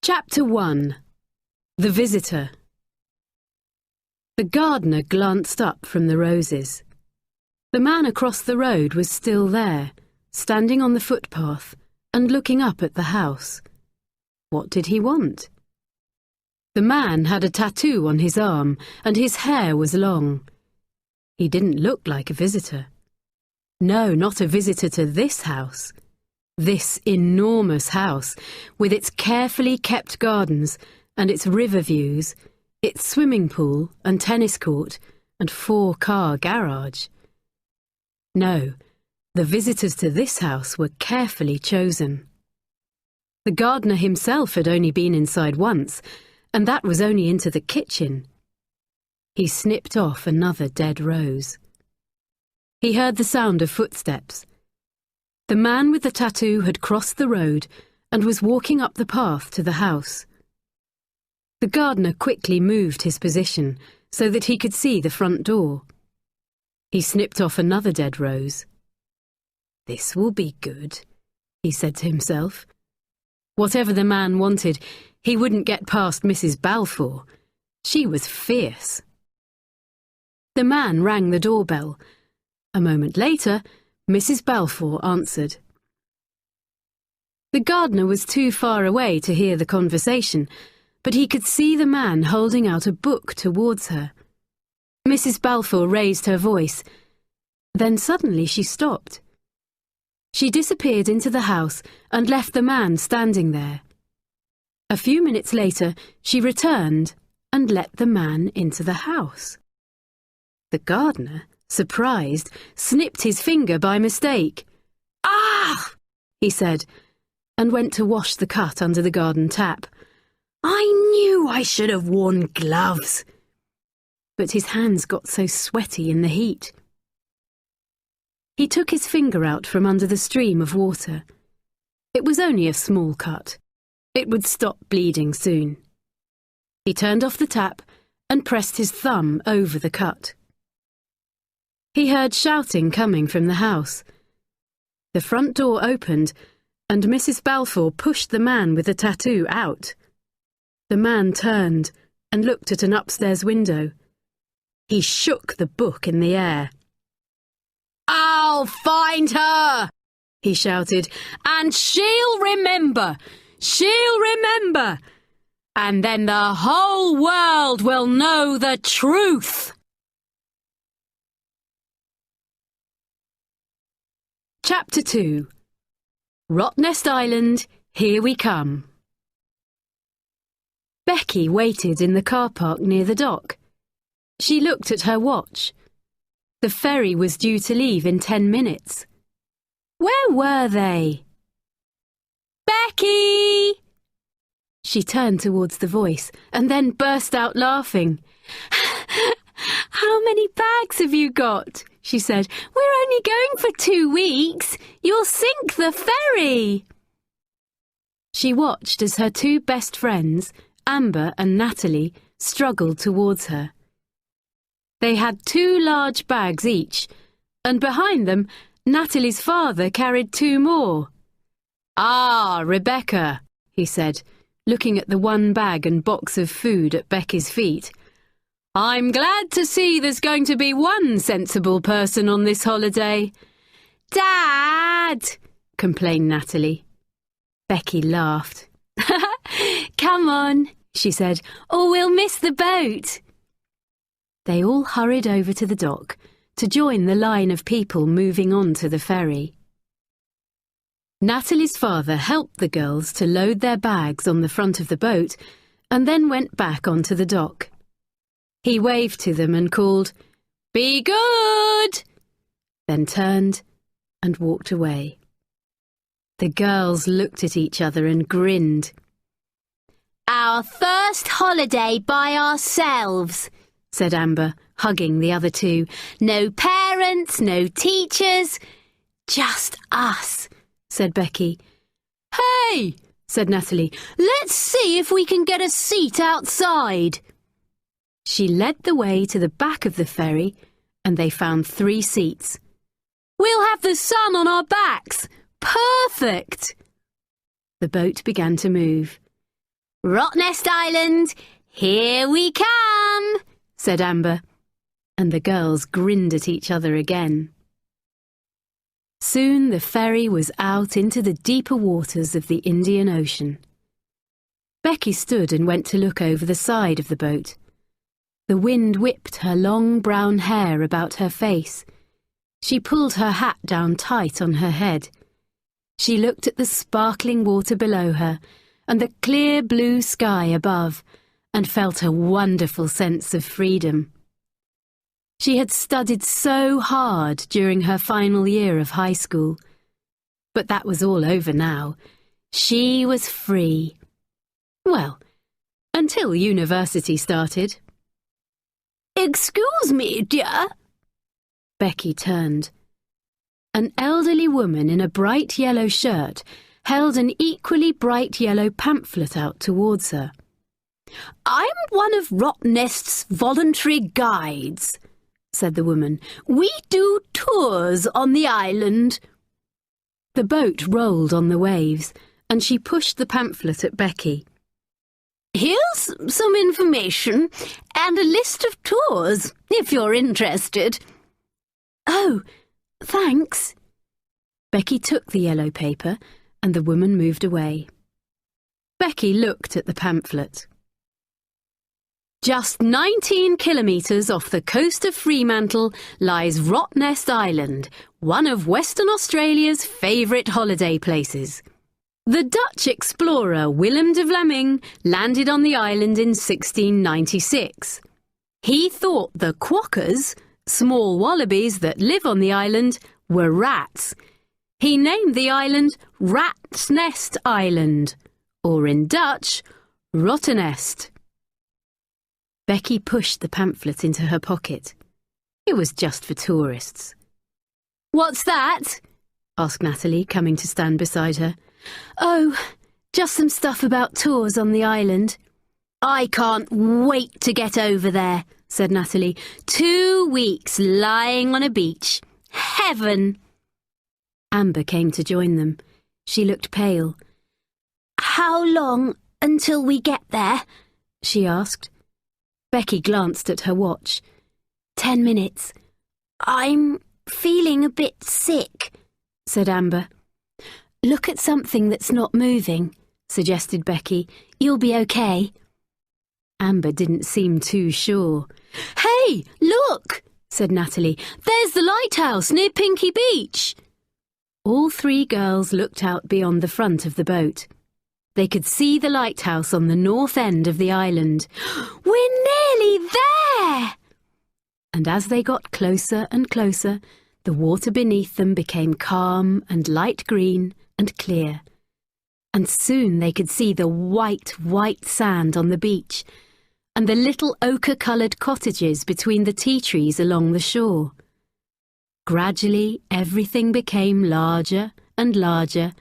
Chapter 1. The Visitor. The gardener glanced up from the roses. The man across the road was still there, standing on the footpath and looking up at the house. What did he want? The man had a tattoo on his arm and his hair was long. He didn't look like a visitor. No, not a visitor to this house. This enormous house, with its carefully kept gardens and its river views, its swimming pool and tennis court and 4-car garage. No, the visitors to this house were carefully chosen. The gardener himself had only been inside once, and that was only into the kitchen. He snipped off another dead rose. He heard the sound of footsteps. The man with the tattoo had crossed the road and was walking up the path to the house. The gardener quickly moved his position so that he could see the front door. He snipped off another dead rose. "This will be good," he said to himself. Whatever the man wanted, he wouldn't get past Mrs. Balfour. She was fierce. The man rang the doorbell. A moment later, Mrs. Balfour answered. The gardener was too far away to hear the conversation, but he could see the man holding out a book towards her. Mrs. Balfour raised her voice. Then suddenly she stopped. She disappeared into the house and left the man standing there. A few minutes later, she returned and let the man into the house. The gardener, surprised, snipped his finger by mistake. "Ah!" he said, and went to wash the cut under the garden tap. "I knew I should have worn gloves." But his hands got so sweaty in the heat. He took his finger out from under the stream of water. It was only a small cut. It would stop bleeding soon. He turned off the tap and pressed his thumb over the cut. He heard shouting coming from the house. The front door opened, and Mrs. Balfour pushed the man with the tattoo out. The man turned and looked at an upstairs window. He shook the book in the air. "I'll find her!" he shouted, "and she'll remember! She'll remember! And then the whole world will know the truth!" Chapter 2. Rottnest Island, Here We Come. Becky waited in the car park near the dock. She looked at her watch. The ferry was due to leave in 10 minutes. Where were they? "Becky!" She turned towards the voice and then burst out laughing. "How many bags have you got?" she said. "We're only going for 2 weeks. You'll sink the ferry." She watched as her 2 best friends, Amber and Natalie, struggled towards her. They had 2 large bags each, and behind them, Natalie's father carried 2 more. "Ah, Rebecca," he said, looking at the 1 bag and box of food at Becky's feet. "I'm glad to see there's going to be 1 sensible person on this holiday." "Dad!" complained Natalie. Becky laughed. "Come on," she said, "or we'll miss the boat." They all hurried over to the dock to join the line of people moving on to the ferry. Natalie's father helped the girls to load their bags on the front of the boat and then went back onto the dock. He waved to them and called, "Be good!" then turned and walked away. The girls looked at each other and grinned. "Our first holiday by ourselves," said Amber, hugging the other 2. "No parents, no teachers, just us," said Becky. "Hey," said Natalie, "let's see if we can get a seat outside." She led the way to the back of the ferry, and they found 3 seats. "We'll have the sun on our backs. Perfect!" The boat began to move. "Rottnest Island, here we come," said Amber, and the girls grinned at each other again. Soon the ferry was out into the deeper waters of the Indian Ocean. Becky stood and went to look over the side of the boat. The wind whipped her long brown hair about her face. She pulled her hat down tight on her head. She looked at the sparkling water below her and the clear blue sky above and felt a wonderful sense of freedom. She had studied so hard during her final year of high school. But that was all over now. She was free. Well, until university started. "Excuse me, dear." Becky turned. An elderly woman in a bright yellow shirt held an equally bright yellow pamphlet out towards her. "I'm one of Rottnest's voluntary guides," said the woman. "We do tours on the island." The boat rolled on the waves, and she pushed the pamphlet at Becky. "Here's some information and a list of tours, if you're interested." "Oh, thanks." Becky took the yellow paper, and the woman moved away. Becky looked at the pamphlet. Just 19 kilometres off the coast of Fremantle lies Rottnest Island, one of Western Australia's favourite holiday places. The Dutch explorer Willem de Vlaming landed on the island in 1696. He thought the quokkas, small wallabies that live on the island, were rats. He named the island Rat's Nest Island, or in Dutch, Rottnest. Becky pushed the pamphlet into her pocket. It was just for tourists. "What's that?" asked Natalie, coming to stand beside her. "Oh, just some stuff about tours on the island." "I can't wait to get over there," said Natalie. 2 weeks lying on a beach. Heaven!" Amber came to join them. She looked pale. "How long until we get there?" she asked. Becky glanced at her watch. 10 minutes. "I'm feeling a bit sick," said Amber. "Look at something that's not moving," suggested Becky. "You'll be okay." Amber didn't seem too sure. "Hey, look!" said Natalie. "There's the lighthouse near Pinky Beach." All 3 girls looked out beyond the front of the boat. They could see the lighthouse on the north end of the island. "We're nearly there!" And as they got closer and closer, the water beneath them became calm and light green and clear. And soon they could see the white sand on the beach and the little ochre-coloured cottages between the tea trees along the shore. Gradually, everything became larger and larger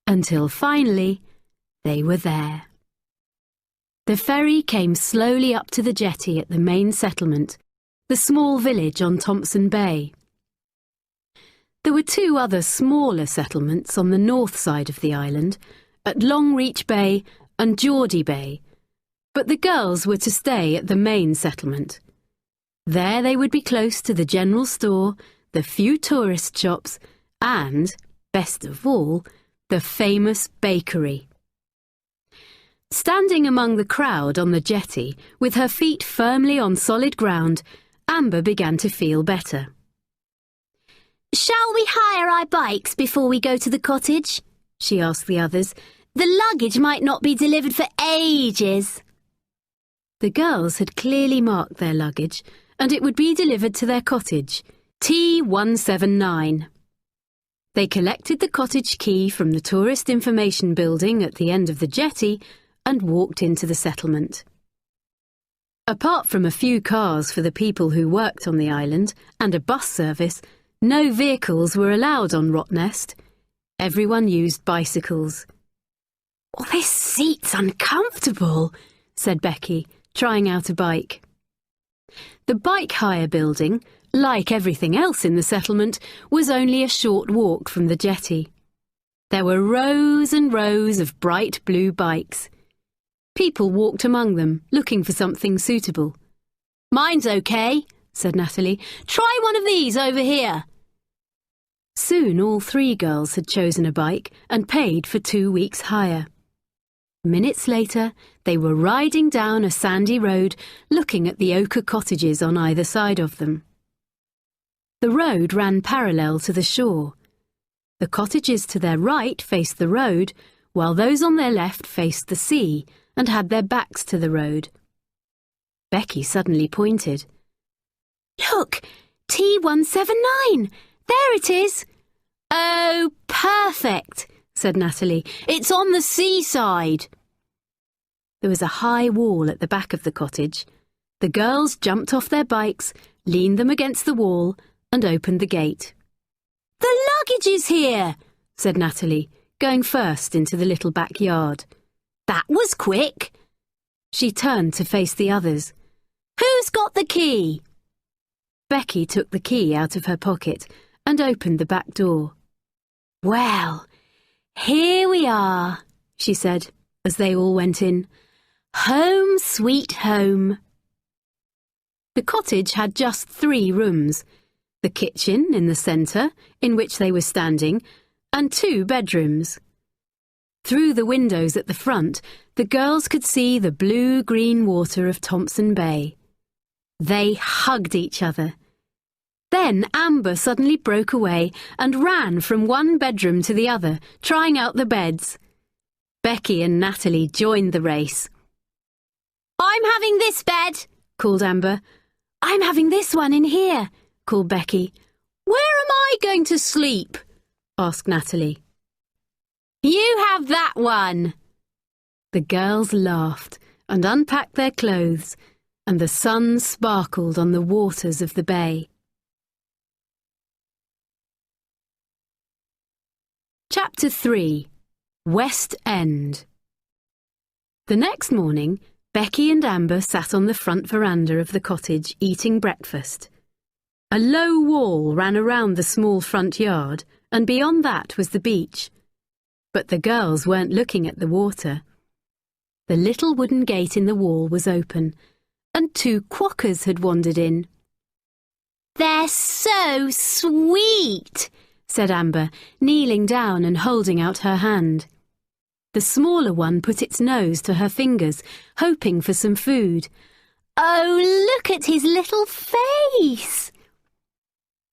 until finally they were there. The ferry came slowly up to the jetty at the main settlement, the small village on Thompson Bay. There were 2 other smaller settlements on the north side of the island, at Longreach Bay and Geordie Bay, but the girls were to stay at the main settlement. There they would be close to the general store, the few tourist shops, and, best of all, the famous bakery. Standing among the crowd on the jetty, with her feet firmly on solid ground, Amber began to feel better. "Shall we hire our bikes before we go to the cottage?" she asked the others. "The luggage might not be delivered for ages." The girls had clearly marked their luggage, and it would be delivered to their cottage, T179. They collected the cottage key from the Tourist Information Building at the end of the jetty and walked into the settlement. Apart from a few cars for the people who worked on the island and a bus service, no vehicles were allowed on Rottnest. Everyone used bicycles. "Oh, this seat's uncomfortable," said Becky, trying out a bike. The bike hire building, like everything else in the settlement, was only a short walk from the jetty. There were rows and rows of bright blue bikes. People walked among them, looking for something suitable. "Mine's okay," said Natalie. "Try one of these over here." Soon all 3 girls had chosen a bike and paid for 2 weeks' hire. Minutes later, they were riding down a sandy road, looking at the ochre cottages on either side of them. The road ran parallel to the shore. The cottages to their right faced the road, while those on their left faced the sea and had their backs to the road. Becky suddenly pointed. "Look, T179! There it is!" "Oh, perfect," said Natalie. "It's on the seaside." There was a high wall at the back of the cottage. The girls jumped off their bikes, leaned them against the wall, and opened the gate. "The luggage is here," said Natalie, going first into the little backyard. "That was quick." She turned to face the others. "Who's got the key?" Becky took the key out of her pocket and opened the back door. "Well, here we are," she said as they all went in. "Home sweet home." The cottage had just 3 rooms, the kitchen in the centre, in which they were standing, and 2 bedrooms. Through the windows at the front, the girls could see the blue-green water of Thompson Bay. They hugged each other. Then Amber suddenly broke away and ran from one bedroom to the other, trying out the beds. Becky and Natalie joined the race. "I'm having this bed," called Amber. "I'm having this one in here," called Becky. "Where am I going to sleep?" asked Natalie. "You have that one." The girls laughed and unpacked their clothes, and the sun sparkled on the waters of the bay. Chapter 3. West End. The next morning, Becky and Amber sat on the front veranda of the cottage eating breakfast. A low wall ran around the small front yard, and beyond that was the beach. But the girls weren't looking at the water. The little wooden gate in the wall was open, and 2 quokkas had wandered in. "They're so sweet," said Amber, kneeling down and holding out her hand. The smaller one put its nose to her fingers, hoping for some food. "Oh, look at his little face!"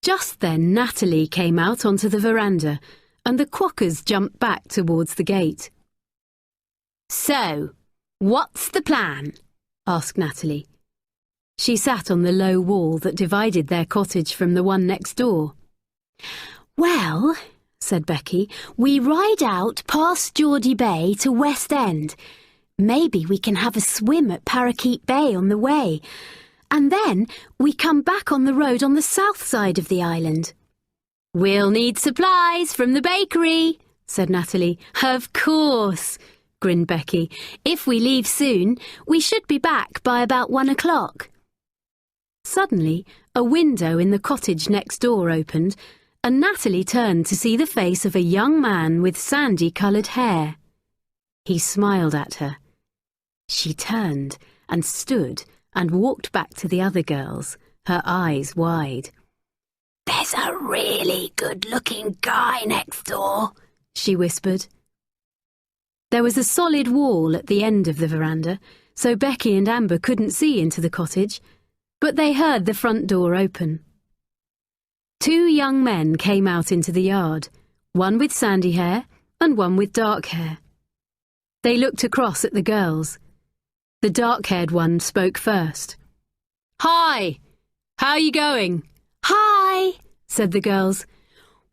Just then Natalie came out onto the veranda, and the quokkas jumped back towards the gate. "So, what's the plan?" asked Natalie. She sat on the low wall that divided their cottage from the one next door. "Well," said Becky, "we ride out past Geordie Bay to West End. Maybe we can have a swim at Parakeet Bay on the way, and then we come back on the road on the south side of the island." "We'll need supplies from the bakery," said Natalie. "Of course," grinned Becky. "If we leave soon, we should be back by about 1 o'clock. Suddenly, a window in the cottage next door opened, and Natalie turned to see the face of a young man with sandy-coloured hair. He smiled at her. She turned and stood and walked back to the other girls, her eyes wide. "There's a really good-looking guy next door," she whispered. There was a solid wall at the end of the veranda, so Becky and Amber couldn't see into the cottage, but they heard the front door open. 2 young men came out into the yard, one with sandy hair and one with dark hair. They looked across at the girls. The dark-haired one spoke first. "Hi! How are you going?" "Hi!" said the girls.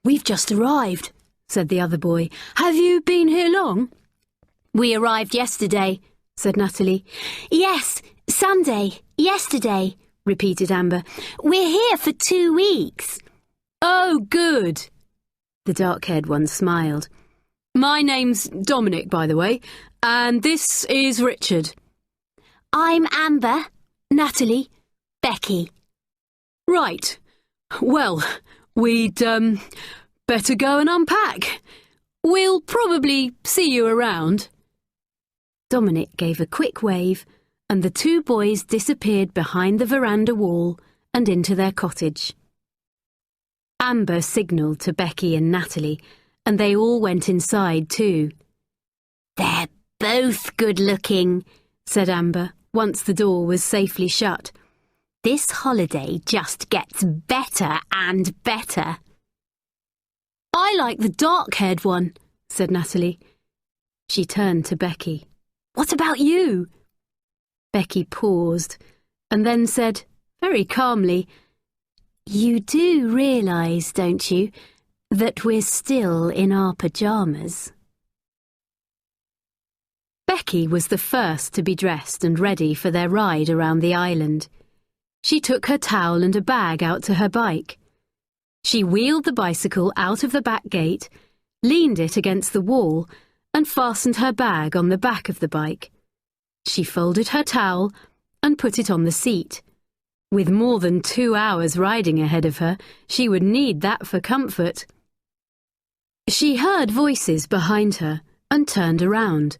"We've just arrived," said the other boy. "Have you been here long?" "We arrived yesterday," said Natalie. "Yes, Sunday, yesterday," repeated Amber. "We're here for 2 weeks." "Oh, good." The dark-haired one smiled. "My name's Dominic, by the way, and this is Richard." "I'm Amber, Natalie, Becky." "Right. Well, we'd, better go and unpack. We'll probably see you around." Dominic gave a quick wave, and the two boys disappeared behind the veranda wall and into their cottage. Amber signalled to Becky and Natalie, and they all went inside too. "They're both good-looking," said Amber, once the door was safely shut. "This holiday just gets better and better." "I like the dark-haired one," said Natalie. She turned to Becky. "What about you?" Becky paused, and then said, very calmly, "You do realise, don't you, that we're still in our pyjamas?" Becky was the first to be dressed and ready for their ride around the island. She took her towel and a bag out to her bike. She wheeled the bicycle out of the back gate, leaned it against the wall, and fastened her bag on the back of the bike. She folded her towel and put it on the seat. With more than 2 hours riding ahead of her, she would need that for comfort. She heard voices behind her and turned around.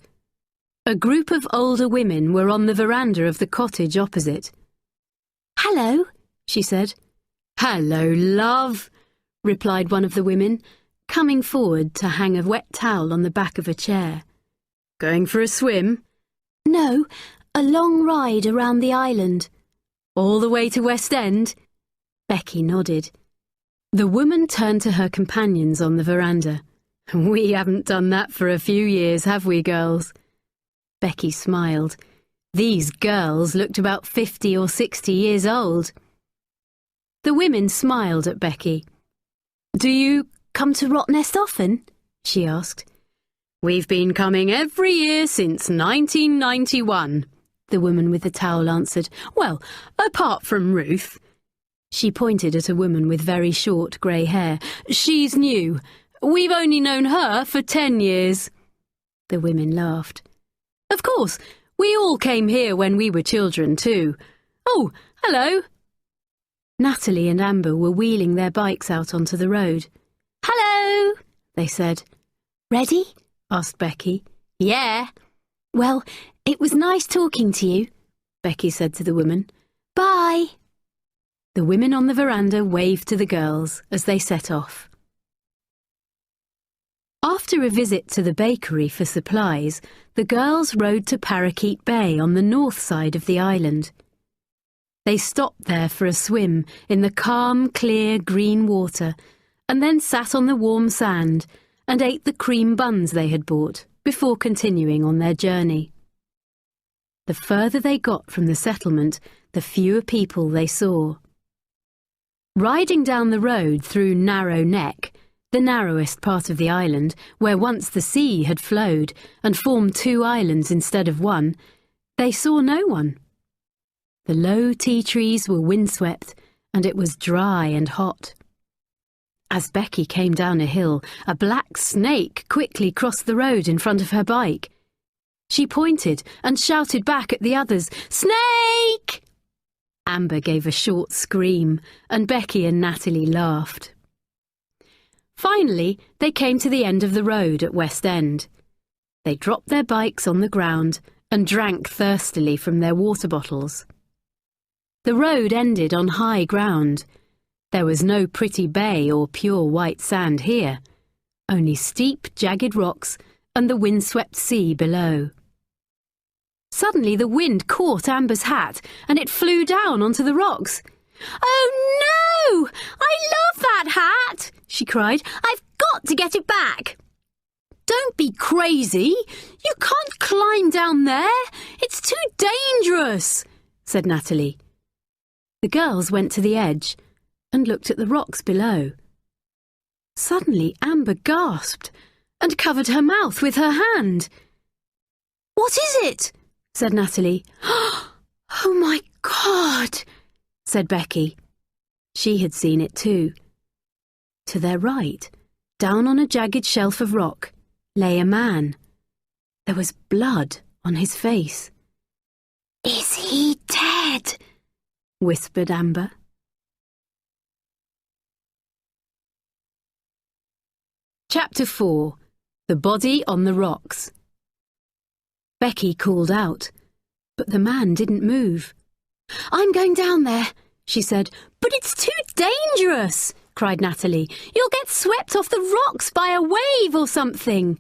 A group of older women were on the veranda of the cottage opposite. "Hello," she said. "Hello, love," replied one of the women, coming forward to hang a wet towel on the back of a chair. "Going for a swim?" "No, a long ride around the island." "All the way to West End?" Becky nodded. The woman turned to her companions on the veranda. "We haven't done that for a few years, have we, girls?" Becky smiled. These girls looked about 50 or 60 years old. The women smiled at Becky. "Do you come to Rottnest often?" she asked. "We've been coming every year since 1991, the woman with the towel answered. "Well, apart from Ruth." She pointed at a woman with very short grey hair. "She's new. We've only known her for 10 years. The women laughed. "Of course, we all came here when we were children too. Oh, hello." Natalie and Amber were wheeling their bikes out onto the road. "Hello," they said. "Ready?" asked Becky. "Yeah." "Well, it was nice talking to you," Becky said to the woman. "Bye." The women on the veranda waved to the girls as they set off. After a visit to the bakery for supplies, the girls rode to Parakeet Bay on the north side of the island. They stopped there for a swim in the calm, clear, green water, and then sat on the warm sand and ate the cream buns they had bought before continuing on their journey. The further they got from the settlement, the fewer people they saw. Riding down the road through Narrow Neck, the narrowest part of the island, where once the sea had flowed and formed 2 islands instead of 1, they saw no one. The low tea trees were windswept, and it was dry and hot. As Becky came down a hill, a black snake quickly crossed the road in front of her bike. She pointed and shouted back at the others, "Snake!" Amber gave a short scream, and Becky and Natalie laughed. Finally, they came to the end of the road at West End. They dropped their bikes on the ground and drank thirstily from their water bottles. The road ended on high ground. There was no pretty bay or pure white sand here, only steep, jagged rocks and the windswept sea below. Suddenly the wind caught Amber's hat and it flew down onto the rocks. "Oh no! I love that hat!" she cried. "I've got to get it back." "Don't be crazy! You can't climb down there! It's too dangerous!" said Natalie. The girls went to the edge and looked at the rocks below. Suddenly Amber gasped and covered her mouth with her hand. "What is it?" said Natalie. "Oh my God!" said Becky. She had seen it too. To their right, down on a jagged shelf of rock, lay a man. There was blood on his face. "Is he dead?" whispered Amber. Chapter 4. The Body on the Rocks. Becky called out, but the man didn't move. "I'm going down there," she said. "But it's too dangerous," cried Natalie. "You'll get swept off the rocks by a wave or something."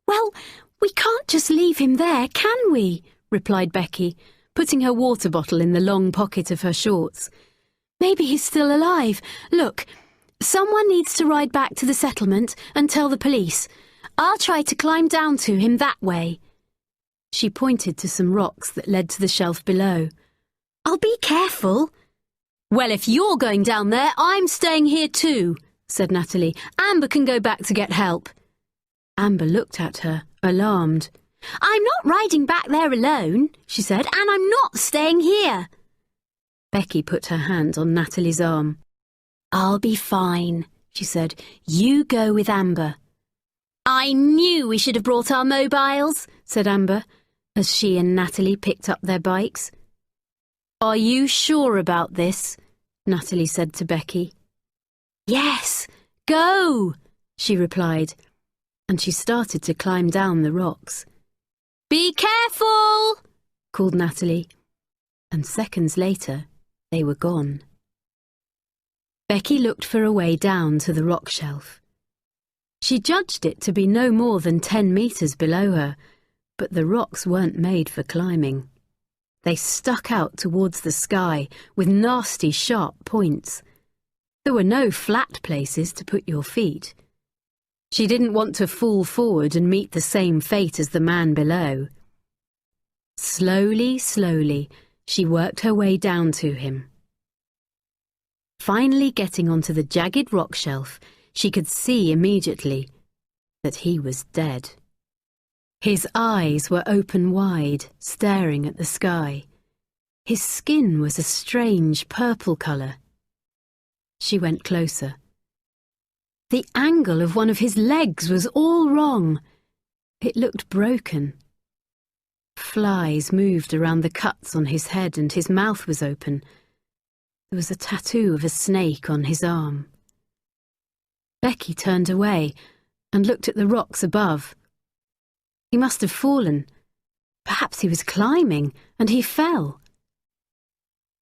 "Well, we can't just leave him there, can we?" replied Becky, putting her water bottle in the long pocket of her shorts. "Maybe he's still alive. Look, someone needs to ride back to the settlement and tell the police. I'll try to climb down to him that way." She pointed to some rocks that led to the shelf below. "I'll be careful." "Well, if you're going down there, I'm staying here too," said Natalie. "Amber can go back to get help." Amber looked at her, alarmed. "I'm not riding back there alone," she said, "and I'm not staying here." Becky put her hand on Natalie's arm. "I'll be fine," she said. "You go with Amber." "I knew we should have brought our mobiles," said Amber, as she and Natalie picked up their bikes. "Are you sure about this?" Natalie said to Becky. "Yes, go," she replied, and she started to climb down the rocks. "Be careful," called Natalie, and seconds later they were gone. Becky looked for a way down to the rock shelf. She judged it to be no more than 10 meters below her, but the rocks weren't made for climbing. They stuck out towards the sky with nasty, sharp points. There were no flat places to put your feet. She didn't want to fall forward and meet the same fate as the man below. Slowly, slowly, she worked her way down to him. Finally getting onto the jagged rock shelf, she could see immediately that he was dead. His eyes were open wide, staring at the sky. His skin was a strange purple colour. She went closer. The angle of one of his legs was all wrong. It looked broken. Flies moved around the cuts on his head and his mouth was open. There was a tattoo of a snake on his arm. Becky turned away and looked at the rocks above. He must have fallen. Perhaps he was climbing and he fell.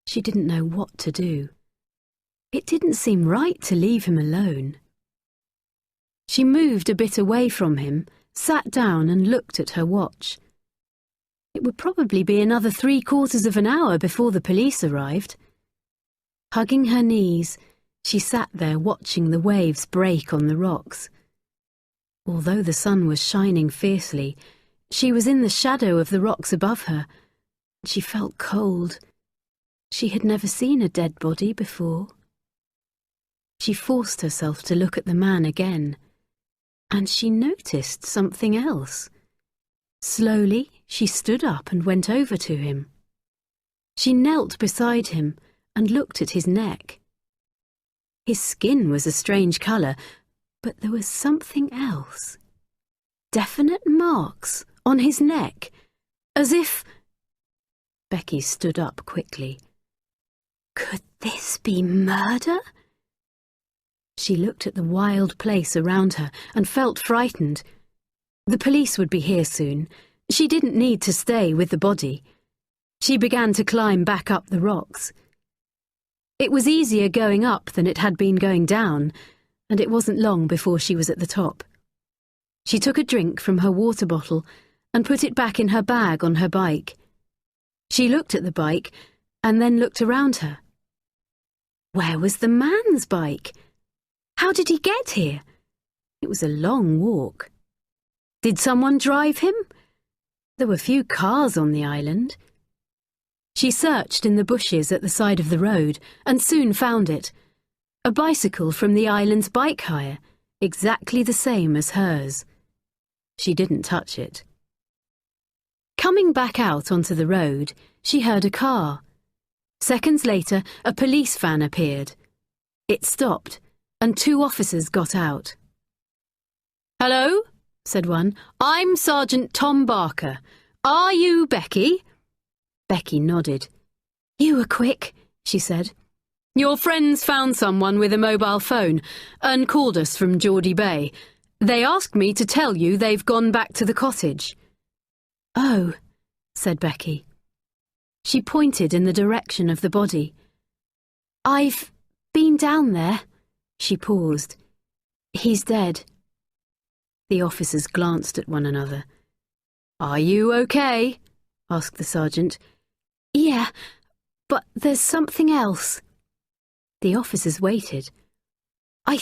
She didn't know what to do. It didn't seem right to leave him alone. She moved a bit away from him, sat down and looked at her watch. It would probably be another 3/4 of an hour before the police arrived. Hugging her knees, she sat there watching the waves break on the rocks. Although the sun was shining fiercely, she was in the shadow of the rocks above her. She felt cold. She had never seen a dead body before. She forced herself to look at the man again, and she noticed something else. Slowly, she stood up and went over to him. She knelt beside him and looked at his neck. His skin was a strange colour, but there was something else. Definite marks on his neck, as if... Becky stood up quickly. Could this be murder? She looked at the wild place around her and felt frightened. The police would be here soon. She didn't need to stay with the body. She began to climb back up the rocks. It was easier going up than it had been going down, and it wasn't long before she was at the top. She took a drink from her water bottle and put it back in her bag on her bike. She looked at the bike and then looked around her. Where was the man's bike? How did he get here? It was a long walk. Did someone drive him? There were few cars on the island. She searched in the bushes at the side of the road and soon found it. A bicycle from the island's bike hire, exactly the same as hers. She didn't touch it. Coming back out onto the road, she heard a car. Seconds later, a police van appeared. It stopped, and 2 officers got out. "Hello," said one. "I'm Sergeant Tom Barker. Are you Becky?" Becky nodded. "You were quick," she said. "Your friends found someone with a mobile phone and called us from Geordie Bay. They asked me to tell you they've gone back to the cottage." "Oh," said Becky. She pointed in the direction of the body. "I've been down there." She paused. "He's dead." The officers glanced at one another. "Are you okay?" asked the sergeant. "Yeah, but there's something else." The officers waited. I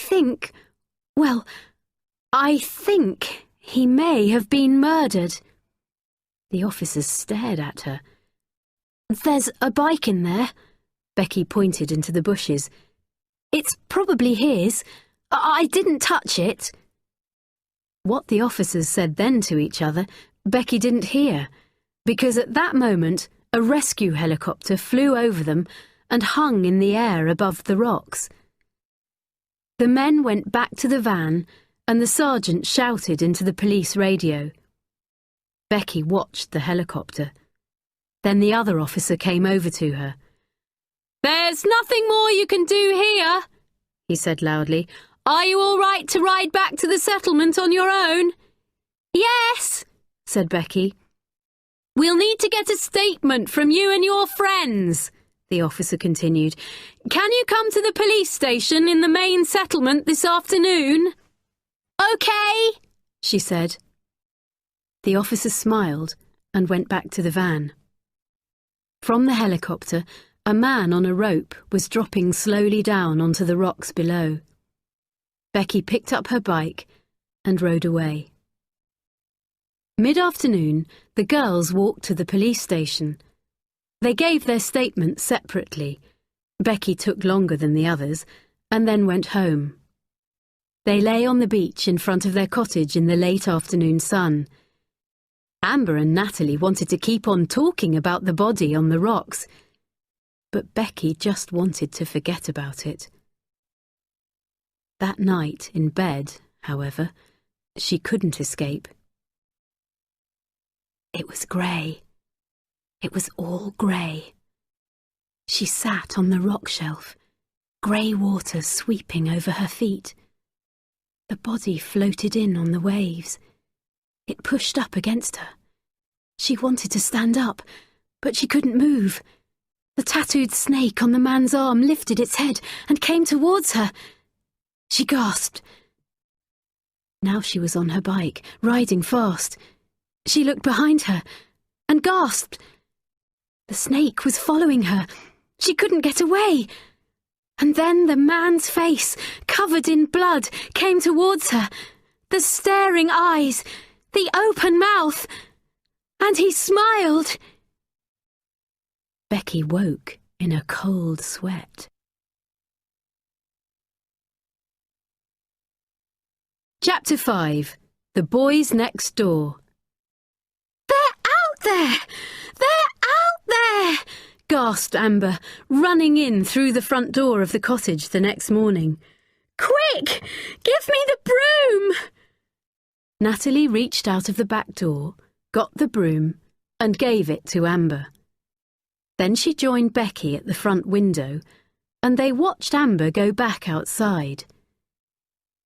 think he may have been murdered." The officers stared at her. "There's a bike in there." Becky pointed into the bushes. "It's probably his. I didn't touch it." What the officers said then to each other, Becky didn't hear, because at that moment a rescue helicopter flew over them and hung in the air above the rocks. The men went back to the van and the sergeant shouted into the police radio. Becky watched the helicopter. Then the other officer came over to her. "There's nothing more you can do here," he said loudly. "Are you all right to ride back to the settlement on your own?" "Yes," said Becky. "We'll need to get a statement from you and your friends," the officer continued. "Can you come to the police station in the main settlement this afternoon?" "Okay," she said. The officer smiled and went back to the van. From the helicopter, a man on a rope was dropping slowly down onto the rocks below. Becky picked up her bike and rode away. Mid-afternoon, the girls walked to the police station. They gave their statements separately. Becky took longer than the others, and then went home. They lay on the beach in front of their cottage in the late afternoon sun. Amber and Natalie wanted to keep on talking about the body on the rocks, but Becky just wanted to forget about it. That night in bed, however, she couldn't escape. It was grey. It was all grey. She sat on the rock shelf, grey water sweeping over her feet. The body floated in on the waves. It pushed up against her. She wanted to stand up, but she couldn't move. The tattooed snake on the man's arm lifted its head and came towards her. She gasped. Now she was on her bike, riding fast. She looked behind her and gasped. The snake was following her. She couldn't get away. And then the man's face, covered in blood, came towards her. The staring eyes, the open mouth. And he smiled. Becky woke in a cold sweat. Chapter 5. The Boys Next Door. "They're out there! They're out there!" gasped Amber, running in through the front door of the cottage the next morning. "Quick! Give me the broom!" Natalie reached out of the back door, got the broom, and gave it to Amber. Then she joined Becky at the front window, and they watched Amber go back outside.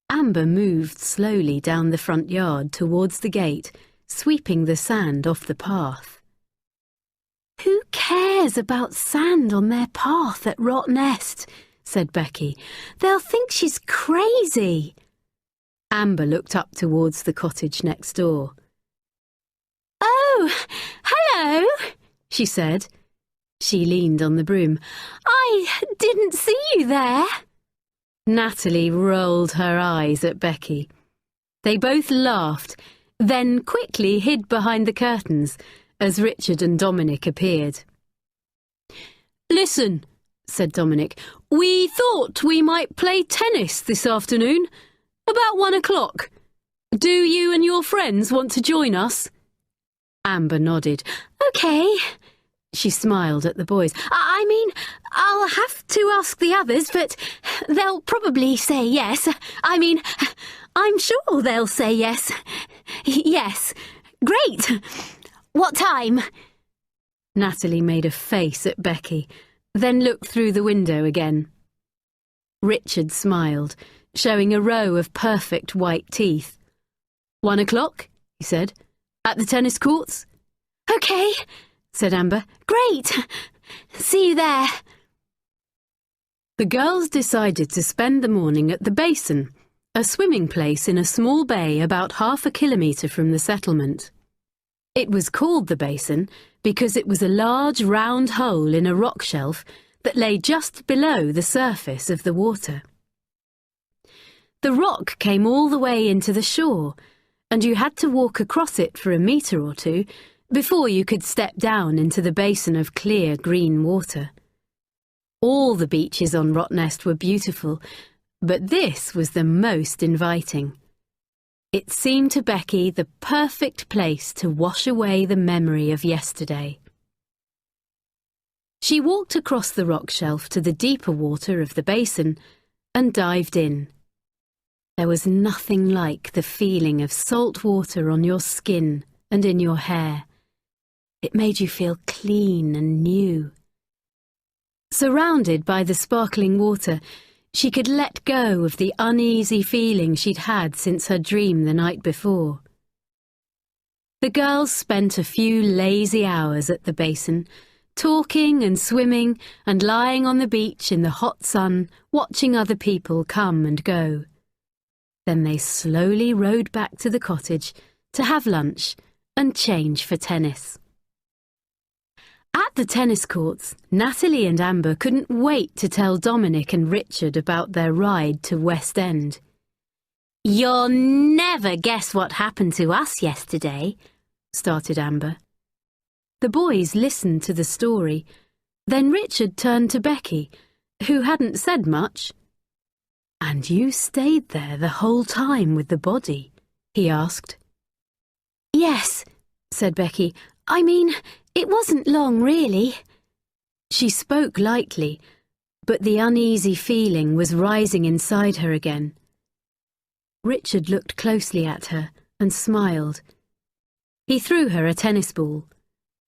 Amber moved slowly down the front yard towards the gate, sweeping the sand off the path. "Who cares about sand on their path at Rottnest?" said Becky. "They'll think she's crazy." Amber looked up towards the cottage next door. "Oh, hello," she said. She leaned on the broom. "I didn't see you there." Natalie rolled her eyes at Becky. They both laughed, then quickly hid behind the curtains as Richard and Dominic appeared. "Listen," said Dominic, "we thought we might play tennis this afternoon, about 1 o'clock. Do you and your friends want to join us?" Amber nodded. "Okay." She smiled at the boys. I mean, I'll have to ask the others, but they'll probably say yes. I'm sure they'll say yes. Yes. Great. What time?" Natalie made a face at Becky, then looked through the window again. Richard smiled, showing a row of perfect white teeth. 1 o'clock, he said. "At the tennis courts?" "OK," said Amber. "Great! See you there." The girls decided to spend the morning at the Basin, a swimming place in a small bay about 1/2 kilometre from the settlement. It was called the Basin because it was a large round hole in a rock shelf that lay just below the surface of the water. The rock came all the way into the shore, and you had to walk across it for a metre or two before you could step down into the basin of clear green water. All the beaches on Rottnest were beautiful, but this was the most inviting. It seemed to Becky the perfect place to wash away the memory of yesterday. She walked across the rock shelf to the deeper water of the basin and dived in. There was nothing like the feeling of salt water on your skin and in your hair. It made you feel clean and new. Surrounded by the sparkling water, she could let go of the uneasy feeling she'd had since her dream the night before. The girls spent a few lazy hours at the basin, talking and swimming and lying on the beach in the hot sun, watching other people come and go. Then they slowly rowed back to the cottage to have lunch and change for tennis. At the tennis courts, Natalie and Amber couldn't wait to tell Dominic and Richard about their ride to West End. "You'll never guess what happened to us yesterday," started Amber. The boys listened to the story. Then Richard turned to Becky, who hadn't said much. "And you stayed there the whole time with the body?" he asked. "Yes," said Becky. "I mean, it wasn't long, really." She spoke lightly, but the uneasy feeling was rising inside her again. Richard looked closely at her and smiled. He threw her a tennis ball.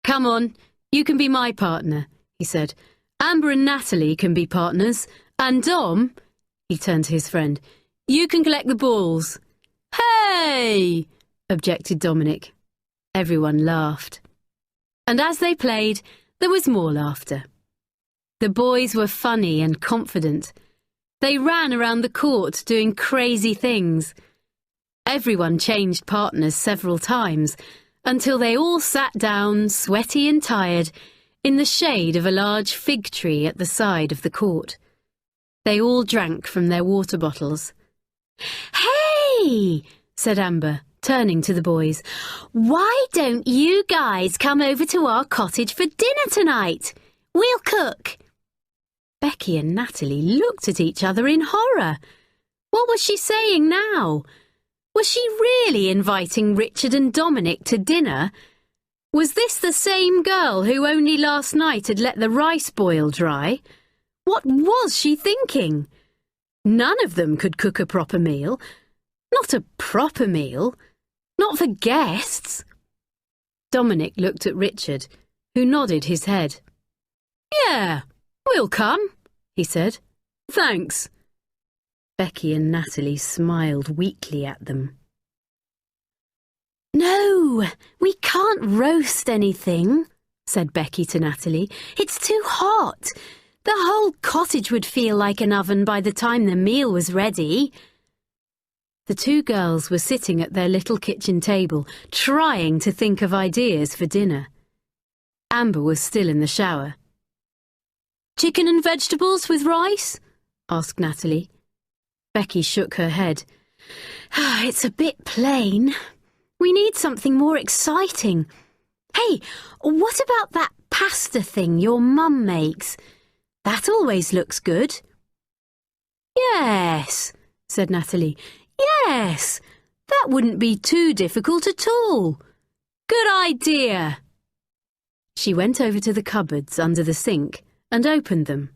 "Come on, you can be my partner," he said. "Amber and Natalie can be partners, and Dom," he turned to his friend, "you can collect the balls." "Hey!" objected Dominic. Everyone laughed. And as they played, there was more laughter. The boys were funny and confident. They ran around the court doing crazy things. Everyone changed partners several times until they all sat down, sweaty and tired, in the shade of a large fig tree at the side of the court. They all drank from their water bottles. "Hey!" said Amber, turning to the boys. "Why don't you guys come over to our cottage for dinner tonight? We'll cook." Becky and Natalie looked at each other in horror. What was she saying now? Was she really inviting Richard and Dominic to dinner? Was this the same girl who only last night had let the rice boil dry? What was she thinking? None of them could cook a proper meal. Not a proper meal. Not for guests. Dominic looked at Richard, who nodded his head. "Yeah, we'll come," he said. "Thanks." Becky and Natalie smiled weakly at them. "No, we can't roast anything," said Becky to Natalie. "It's too hot. The whole cottage would feel like an oven by the time the meal was ready." The two girls were sitting at their little kitchen table, trying to think of ideas for dinner. Amber was still in the shower. "Chicken and vegetables with rice?" asked Natalie. Becky shook her head. "It's a bit plain. We need something more exciting. Hey, what about that pasta thing your mum makes? That always looks good." "Yes," said Natalie. "Yes, that wouldn't be too difficult at all. Good idea." She went over to the cupboards under the sink and opened them.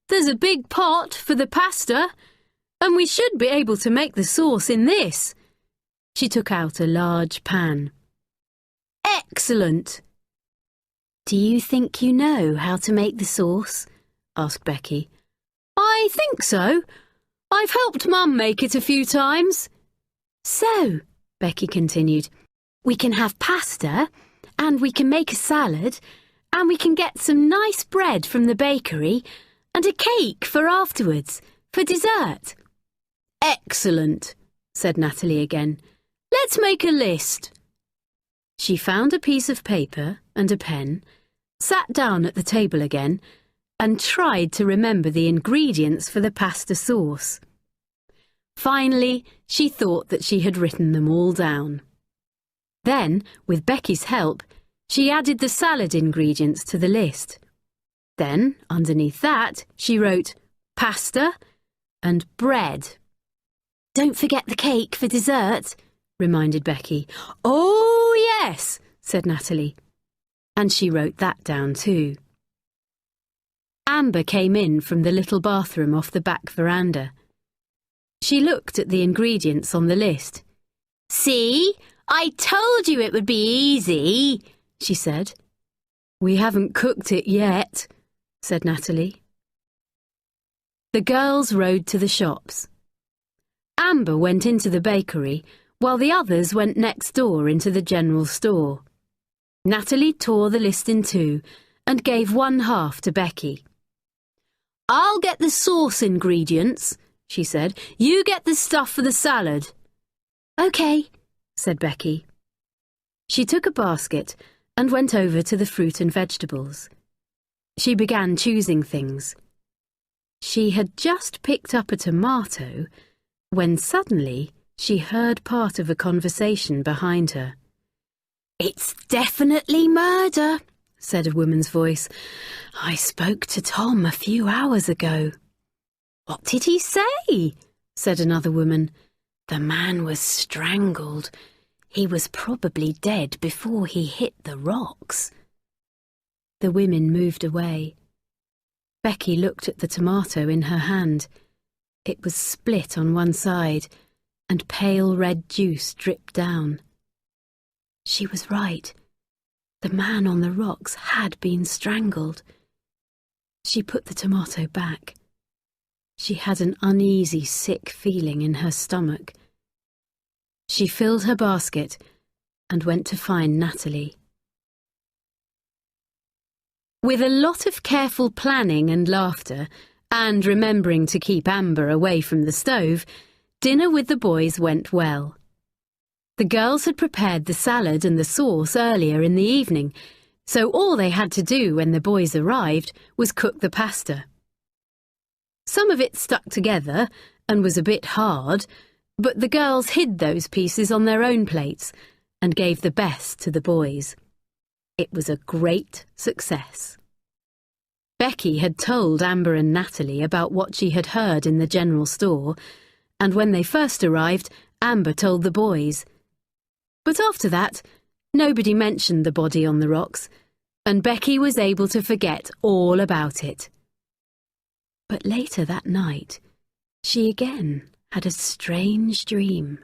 "There's a big pot for the pasta, and we should be able to make the sauce in this." She took out a large pan. "Excellent." "Do you think you know how to make the sauce?" asked Becky. "I think so. I've helped Mum make it a few times." "So," Becky continued, "we can have pasta, and we can make a salad, and we can get some nice bread from the bakery, and a cake for afterwards, for dessert." "Excellent," said Natalie again. "Let's make a list." She found a piece of paper and a pen, sat down at the table again, and tried to remember the ingredients for the pasta sauce. Finally, she thought that she had written them all down. Then, with Becky's help, she added the salad ingredients to the list. Then, underneath that, she wrote pasta and bread. "Don't forget the cake for dessert," reminded Becky. "Oh, yes," said Natalie. And she wrote that down too. Amber came in from the little bathroom off the back veranda. She looked at the ingredients on the list. "See? I told you it would be easy," she said. "We haven't cooked it yet," said Natalie. The girls rode to the shops. Amber went into the bakery, while the others went next door into the general store. Natalie tore the list in two and gave one half to Becky. "I'll get the sauce ingredients," she said. "You get the stuff for the salad." "OK," said Becky. She took a basket and went over to the fruit and vegetables. She began choosing things. She had just picked up a tomato when suddenly she heard part of a conversation behind her. "It's definitely murder," said a woman's voice. "I spoke to Tom a few hours ago." "What did he say?" said another woman. "The man was strangled. He was probably dead before he hit the rocks." The women moved away. Becky looked at the tomato in her hand. It was split on one side, and pale red juice dripped down. She was right. The man on the rocks had been strangled. She put the tomato back. She had an uneasy, sick feeling in her stomach. She filled her basket and went to find Natalie. With a lot of careful planning and laughter, and remembering to keep Amber away from the stove, dinner with the boys went well. The girls had prepared the salad and the sauce earlier in the evening, so all they had to do when the boys arrived was cook the pasta. Some of it stuck together and was a bit hard, but the girls hid those pieces on their own plates and gave the best to the boys. It was a great success. Becky had told Amber and Natalie about what she had heard in the general store, and when they first arrived, Amber told the boys. But after that, nobody mentioned the body on the rocks, and Becky was able to forget all about it. But later that night, she again had a strange dream.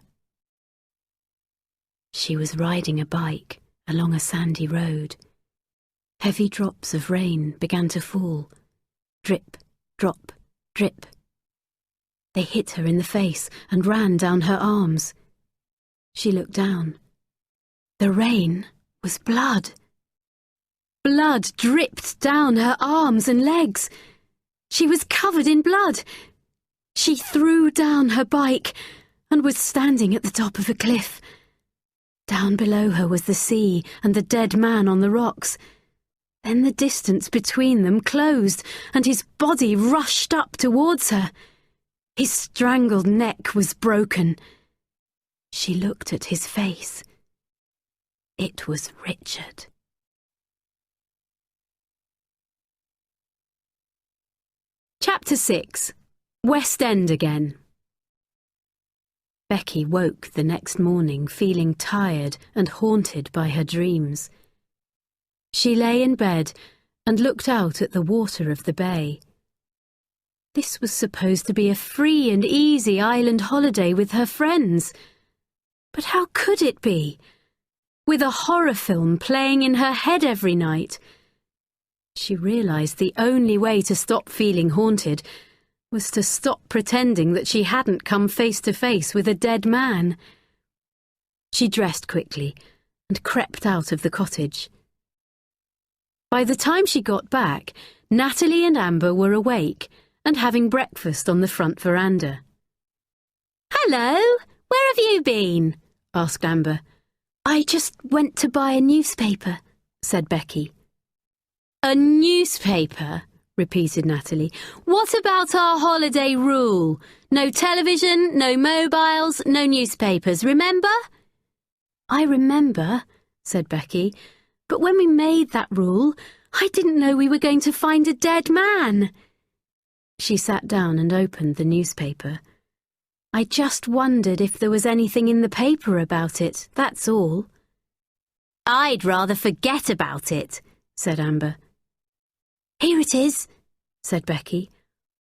She was riding a bike along a sandy road. Heavy drops of rain began to fall. Drip, drop, drip. They hit her in the face and ran down her arms. She looked down. The rain was blood. Blood dripped down her arms and legs. She was covered in blood. She threw down her bike and was standing at the top of a cliff. Down below her was the sea and the dead man on the rocks. Then the distance between them closed, and his body rushed up towards her. His strangled neck was broken. She looked at his face. It was Richard. Chapter 6. West End Again. Becky woke the next morning feeling tired and haunted by her dreams. She lay in bed and looked out at the water of the bay. This was supposed to be a free and easy island holiday with her friends. But how could it be? With a horror film playing in her head every night. She realised the only way to stop feeling haunted was to stop pretending that she hadn't come face to face with a dead man. She dressed quickly and crept out of the cottage. By the time she got back, Natalie and Amber were awake and having breakfast on the front veranda. "Hello, where have you been?" asked Amber. "I just went to buy a newspaper," said Becky. "A newspaper?" repeated Natalie. "What about our holiday rule? No television, no mobiles, no newspapers, remember?" "I remember," said Becky, "but when we made that rule, I didn't know we were going to find a dead man." She sat down and opened the newspaper. "I just wondered if there was anything in the paper about it, that's all." "I'd rather forget about it," said Amber. "Here it is," said Becky.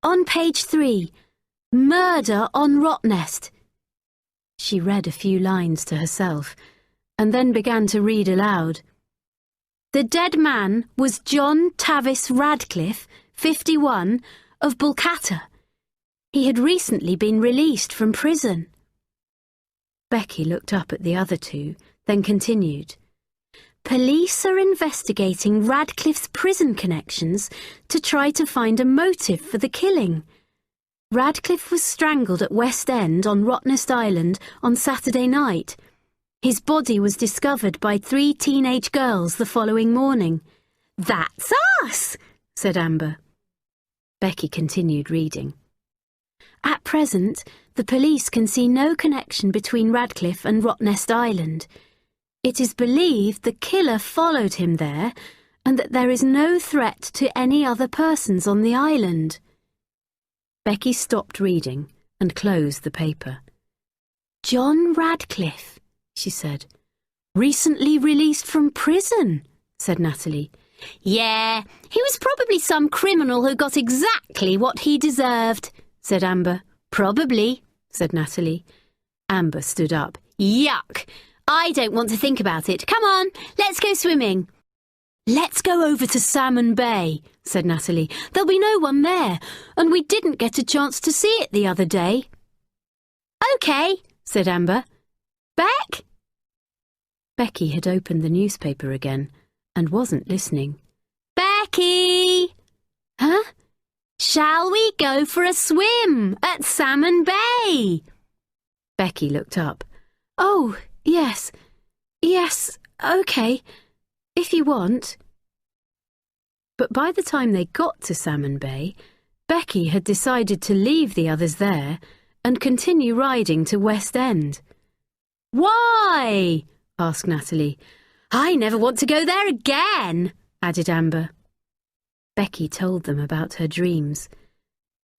"On page 3, Murder on Rottnest." She read a few lines to herself, and then began to read aloud. "The dead man was John Tavis Radcliffe, 51, of Bulcata. He had recently been released from prison." Becky looked up at the other two, then continued. "Police are investigating Radcliffe's prison connections to try to find a motive for the killing. Radcliffe was strangled at West End on Rottnest Island on Saturday night. His body was discovered by 3 teenage girls the following morning." "That's us," said Amber. Becky continued reading. "At present, the police can see no connection between Radcliffe and Rottnest Island. It is believed the killer followed him there and that there is no threat to any other persons on the island." Becky stopped reading and closed the paper. "John Radcliffe," she said. "Recently released from prison," said Natalie. "Yeah, he was probably some criminal who got exactly what he deserved," said Amber. "Probably," said Natalie. Amber stood up. "Yuck! I don't want to think about it. Come on, let's go swimming." "Let's go over to Salmon Bay," said Natalie. "There'll be no one there, and we didn't get a chance to see it the other day." "OK," said Amber. "Beck?" Becky had opened the newspaper again and wasn't listening. "Becky!" "Huh?" "Shall we go for a swim at Salmon Bay?" Becky looked up. "Oh, yes. Yes, OK. If you want." But by the time they got to Salmon Bay, Becky had decided to leave the others there and continue riding to West End. "Why?" asked Natalie. "I never want to go there again," added Amber. Becky told them about her dreams.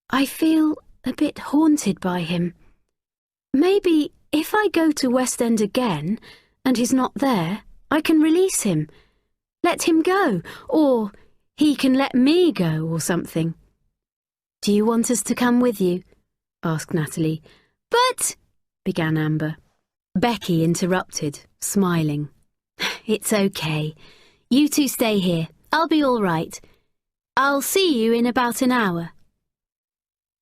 "I feel a bit haunted by him. Maybe if I go to West End again and he's not there, I can release him. Let him go, or he can let me go or something." "Do you want us to come with you?" asked Natalie. "But—" began Amber. Becky interrupted, smiling. "It's OK. You two stay here. I'll be all right. I'll see you in about an hour."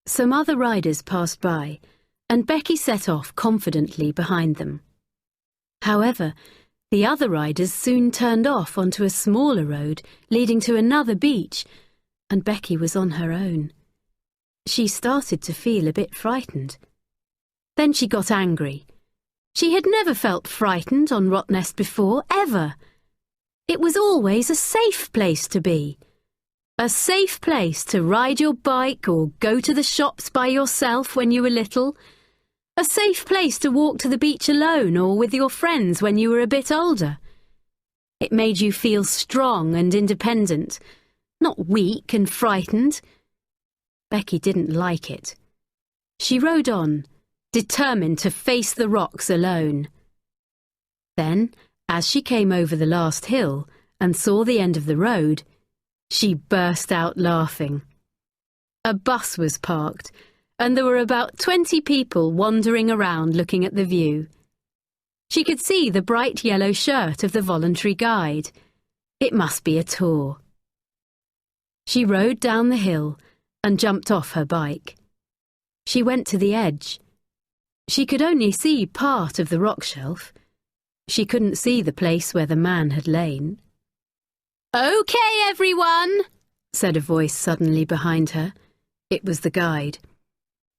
Some other riders passed by, and Becky set off confidently behind them. However, the other riders soon turned off onto a smaller road leading to another beach, and Becky was on her own. She started to feel a bit frightened. Then she got angry. She had never felt frightened on Rottnest before, ever. It was always a safe place to be. A safe place to ride your bike or go to the shops by yourself when you were little. A safe place to walk to the beach alone or with your friends when you were a bit older. It made you feel strong and independent, not weak and frightened. Becky didn't like it. She rode on, determined to face the rocks alone. Then, as she came over the last hill and saw the end of the road, she burst out laughing. A bus was parked, and there were about 20 people wandering around looking at the view. She could see the bright yellow shirt of the voluntary guide. It must be a tour. She rode down the hill and jumped off her bike. She went to the edge. She could only see part of the rock shelf. She couldn't see the place where the man had lain. "Okay, everyone," said a voice suddenly behind her. It was the guide.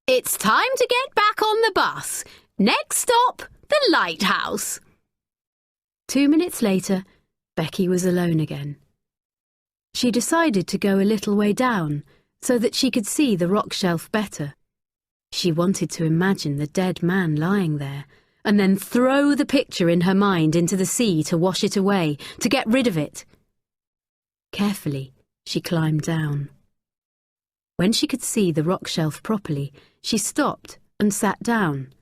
"It's time to get back on the bus. Next stop, the lighthouse." 2 minutes later, Becky was alone again. She decided to go a little way down so that she could see the rock shelf better. She wanted to imagine the dead man lying there and then throw the picture in her mind into the sea to wash it away, to get rid of it. Carefully, she climbed down. When she could see the rock shelf properly, she stopped and sat down.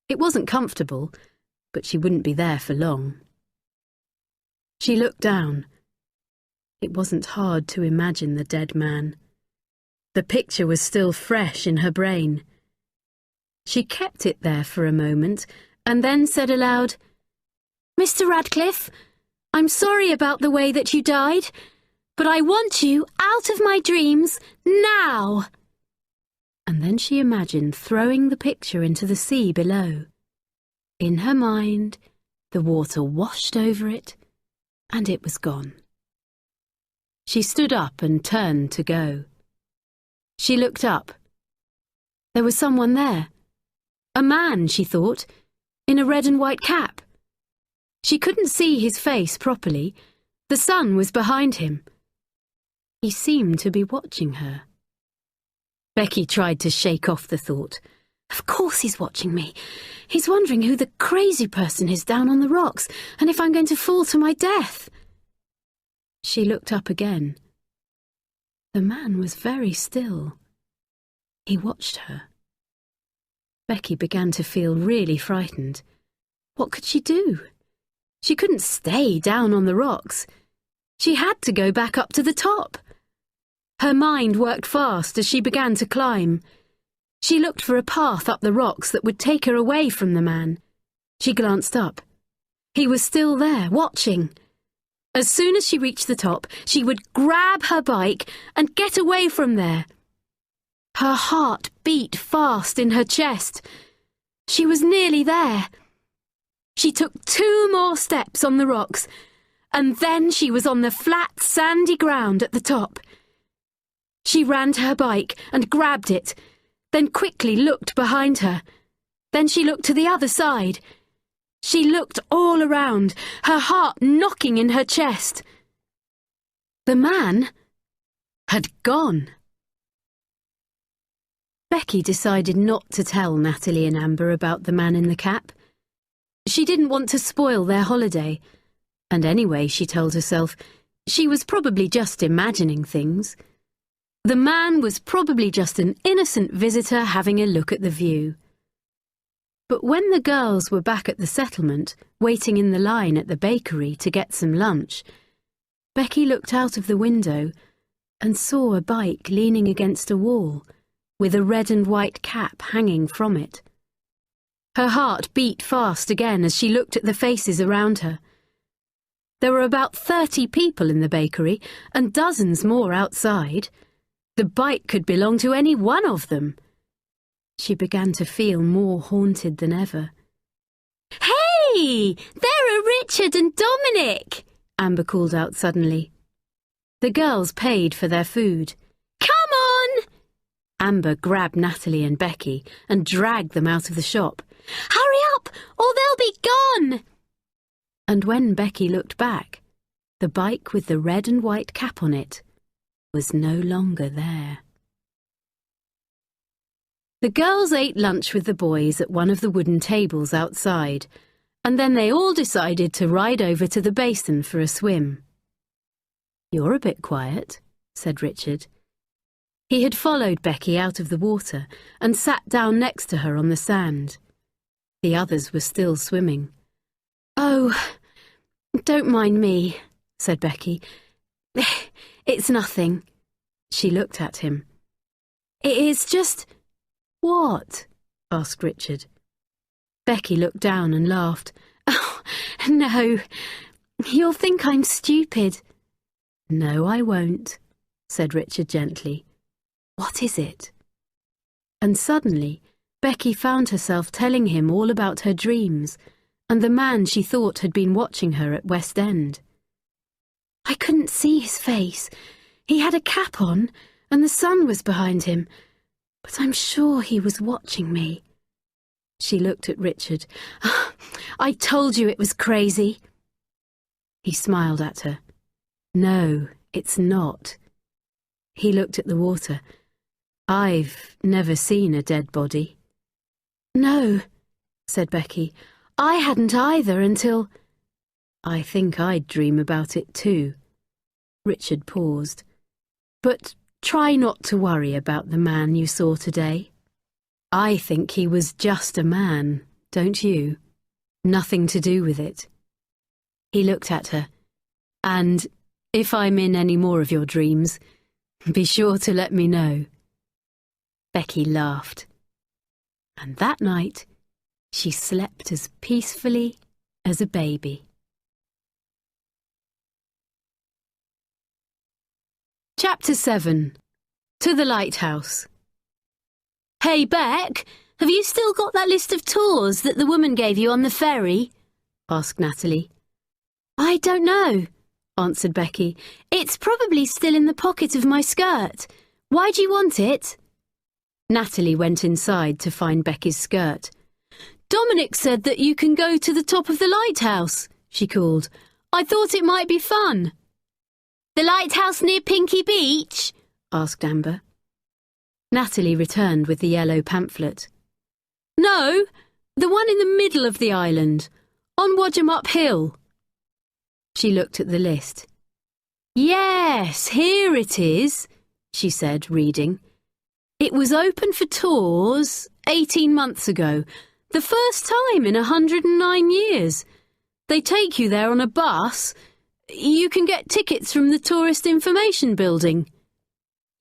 It wasn't comfortable, but she wouldn't be there for long. She looked down. It wasn't hard to imagine the dead man. The picture was still fresh in her brain. She kept it there for a moment and then said aloud, "Mr. Radcliffe, I'm sorry about the way that you died, but I want you out of my dreams now." And then she imagined throwing the picture into the sea below. In her mind, the water washed over it, and it was gone. She stood up and turned to go. She looked up. There was someone there. A man, she thought, in a red and white cap. She couldn't see his face properly. The sun was behind him. He seemed to be watching her. Becky tried to shake off the thought. Of course he's watching me. He's wondering who the crazy person is down on the rocks and if I'm going to fall to my death. She looked up again. The man was very still. He watched her. Becky began to feel really frightened. What could she do? She couldn't stay down on the rocks. She had to go back up to the top. Her mind worked fast as she began to climb. She looked for a path up the rocks that would take her away from the man. She glanced up. He was still there, watching. As soon as she reached the top, she would grab her bike and get away from there. Her heart beat fast in her chest. She was nearly there. She took 2 more steps on the rocks, and then she was on the flat, sandy ground at the top. She ran to her bike and grabbed it, then quickly looked behind her. Then she looked to the other side. She looked all around, her heart knocking in her chest. The man had gone. Becky decided not to tell Natalie and Amber about the man in the cap. She didn't want to spoil their holiday, and anyway, she told herself, she was probably just imagining things. The man was probably just an innocent visitor having a look at the view. But when the girls were back at the settlement, waiting in the line at the bakery to get some lunch, Becky looked out of the window and saw a bike leaning against a wall, with a red and white cap hanging from it. Her heart beat fast again as she looked at the faces around her. There were about 30 people in the bakery and dozens more outside. The bike could belong to any one of them. She began to feel more haunted than ever. "Hey! There are Richard and Dominic!" Amber called out suddenly. The girls paid for their food. "Come on!" Amber grabbed Natalie and Becky and dragged them out of the shop. "Hurry up, or they'll be gone!" And when Becky looked back, the bike with the red and white cap on it was no longer there. The girls ate lunch with the boys at one of the wooden tables outside, and then they all decided to ride over to the basin for a swim. "You're a bit quiet," said Richard. He had followed Becky out of the water and sat down next to her on the sand. The others were still swimming. "Oh, don't mind me," said Becky. "It's nothing." She looked at him. "It is just—" "What?" asked Richard. Becky looked down and laughed. "Oh, no, you'll think I'm stupid." "No, I won't," said Richard gently. "What is it?" And suddenly, Becky found herself telling him all about her dreams and the man she thought had been watching her at West End. I couldn't see his face. He had a cap on, and the sun was behind him, but I'm sure he was watching me. She looked at Richard. I told you it was crazy. He smiled at her. No, it's not. He looked at the water. I've never seen a dead body. No, said Becky. I hadn't either until... I think I'd dream about it too. Richard paused. But try not to worry about the man you saw today. I think he was just a man, don't you? Nothing to do with it. He looked at her. And if I'm in any more of your dreams, be sure to let me know. Becky laughed. And that night, she slept as peacefully as a baby. Chapter 7. To the Lighthouse. Hey, Beck, have you still got that list of tours that the woman gave you on the ferry? Asked Natalie. I don't know, answered Becky. It's probably still in the pocket of my skirt. Why do you want it? Natalie went inside to find Becky's skirt. Dominic said that you can go to the top of the lighthouse, she called. I thought it might be fun. The lighthouse near Pinky Beach? Asked Amber. Natalie returned with the yellow pamphlet. No, the one in the middle of the island, on Wadjamup Hill. She looked at the list. Yes, here it is, she said, reading. It was open for tours 18 months ago, the first time in 109 years. They take you there on a bus. You can get tickets from the Tourist Information Building.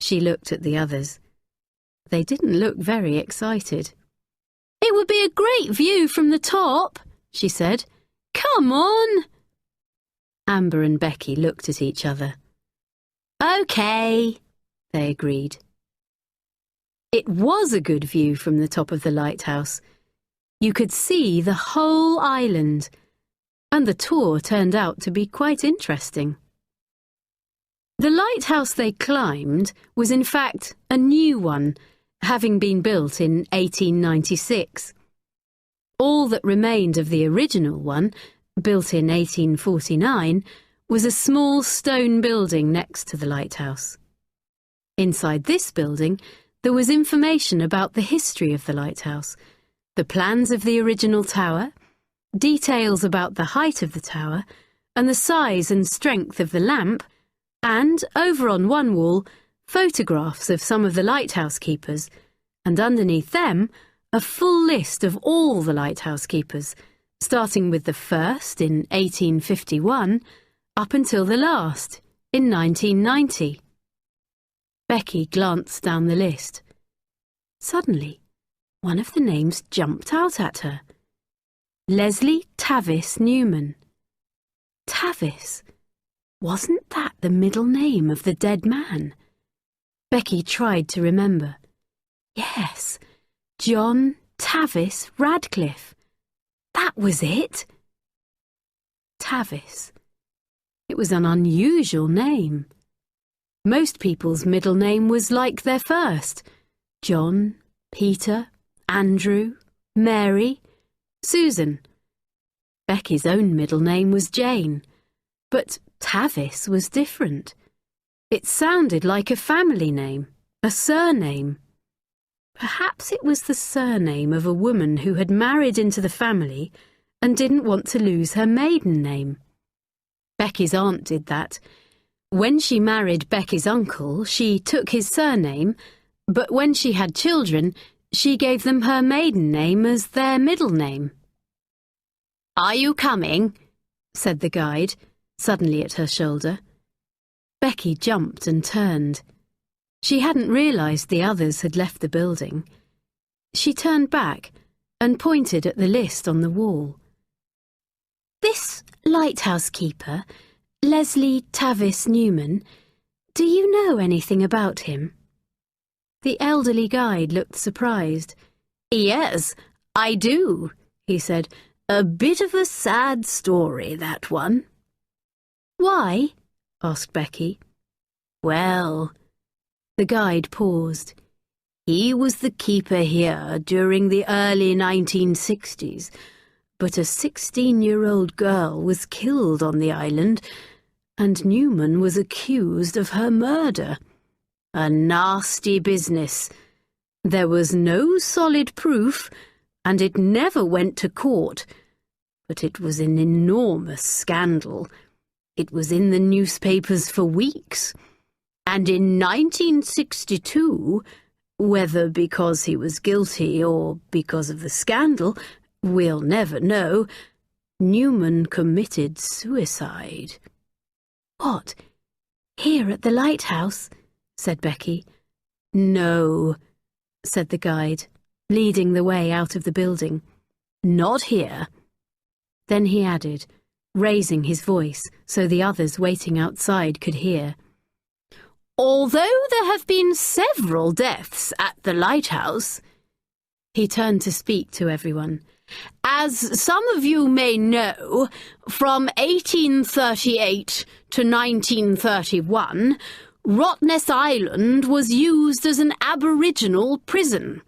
She looked at the others. They didn't look very excited. It would be a great view from the top, she said. Come on. Amber and Becky looked at each other. OK, they agreed. It was a good view from the top of the lighthouse. You could see the whole island, and the tour turned out to be quite interesting. The lighthouse they climbed was in fact a new one, having been built in 1896. All that remained of the original one, built in 1849, was a small stone building next to the lighthouse. Inside this building, there was information about the history of the lighthouse, the plans of the original tower, details about the height of the tower, and the size and strength of the lamp, and, over on one wall, photographs of some of the lighthouse keepers, and underneath them, a full list of all the lighthouse keepers, starting with the first in 1851, up until the last, in 1990. Becky glanced down the list. Suddenly, one of the names jumped out at her. Leslie Tavis Newman. Tavis. Wasn't that the middle name of the dead man? Becky tried to remember. Yes, John Tavis Radcliffe. That was it. Tavis. It was an unusual name. Most people's middle name was like their first. John, Peter, Andrew, Mary, Susan. Becky's own middle name was Jane, but Tavis was different. It sounded like a family name, a surname. Perhaps it was the surname of a woman who had married into the family and didn't want to lose her maiden name. Becky's aunt did that. When she married Becky's uncle, she took his surname, but when she had children, she gave them her maiden name as their middle name. "Are you coming?" said the guide, suddenly at her shoulder. Becky jumped and turned. She hadn't realised the others had left the building. She turned back and pointed at the list on the wall. "This lighthouse keeper, Leslie Tavis Newman, do you know anything about him?" The elderly guide looked surprised. "Yes, I do," he said. A bit of a sad story, that one. Why? asked Becky. Well, the guide paused. He was the keeper here during the early 1960s, but a 16-year-old girl was killed on the island, and Newman was accused of her murder. A nasty business. There was no solid proof, and it never went to court, but it was an enormous scandal. It was in the newspapers for weeks, and in 1962, whether because he was guilty or because of the scandal, we'll never know, Newman committed suicide. What? Here at the lighthouse? Said Becky. No, said the guide, leading the way out of the building. Not here. Then he added, raising his voice so the others waiting outside could hear. Although there have been several deaths at the lighthouse, he turned to speak to everyone. As some of you may know, from 1838 to 1931, Rottnest Island was used as an Aboriginal prison.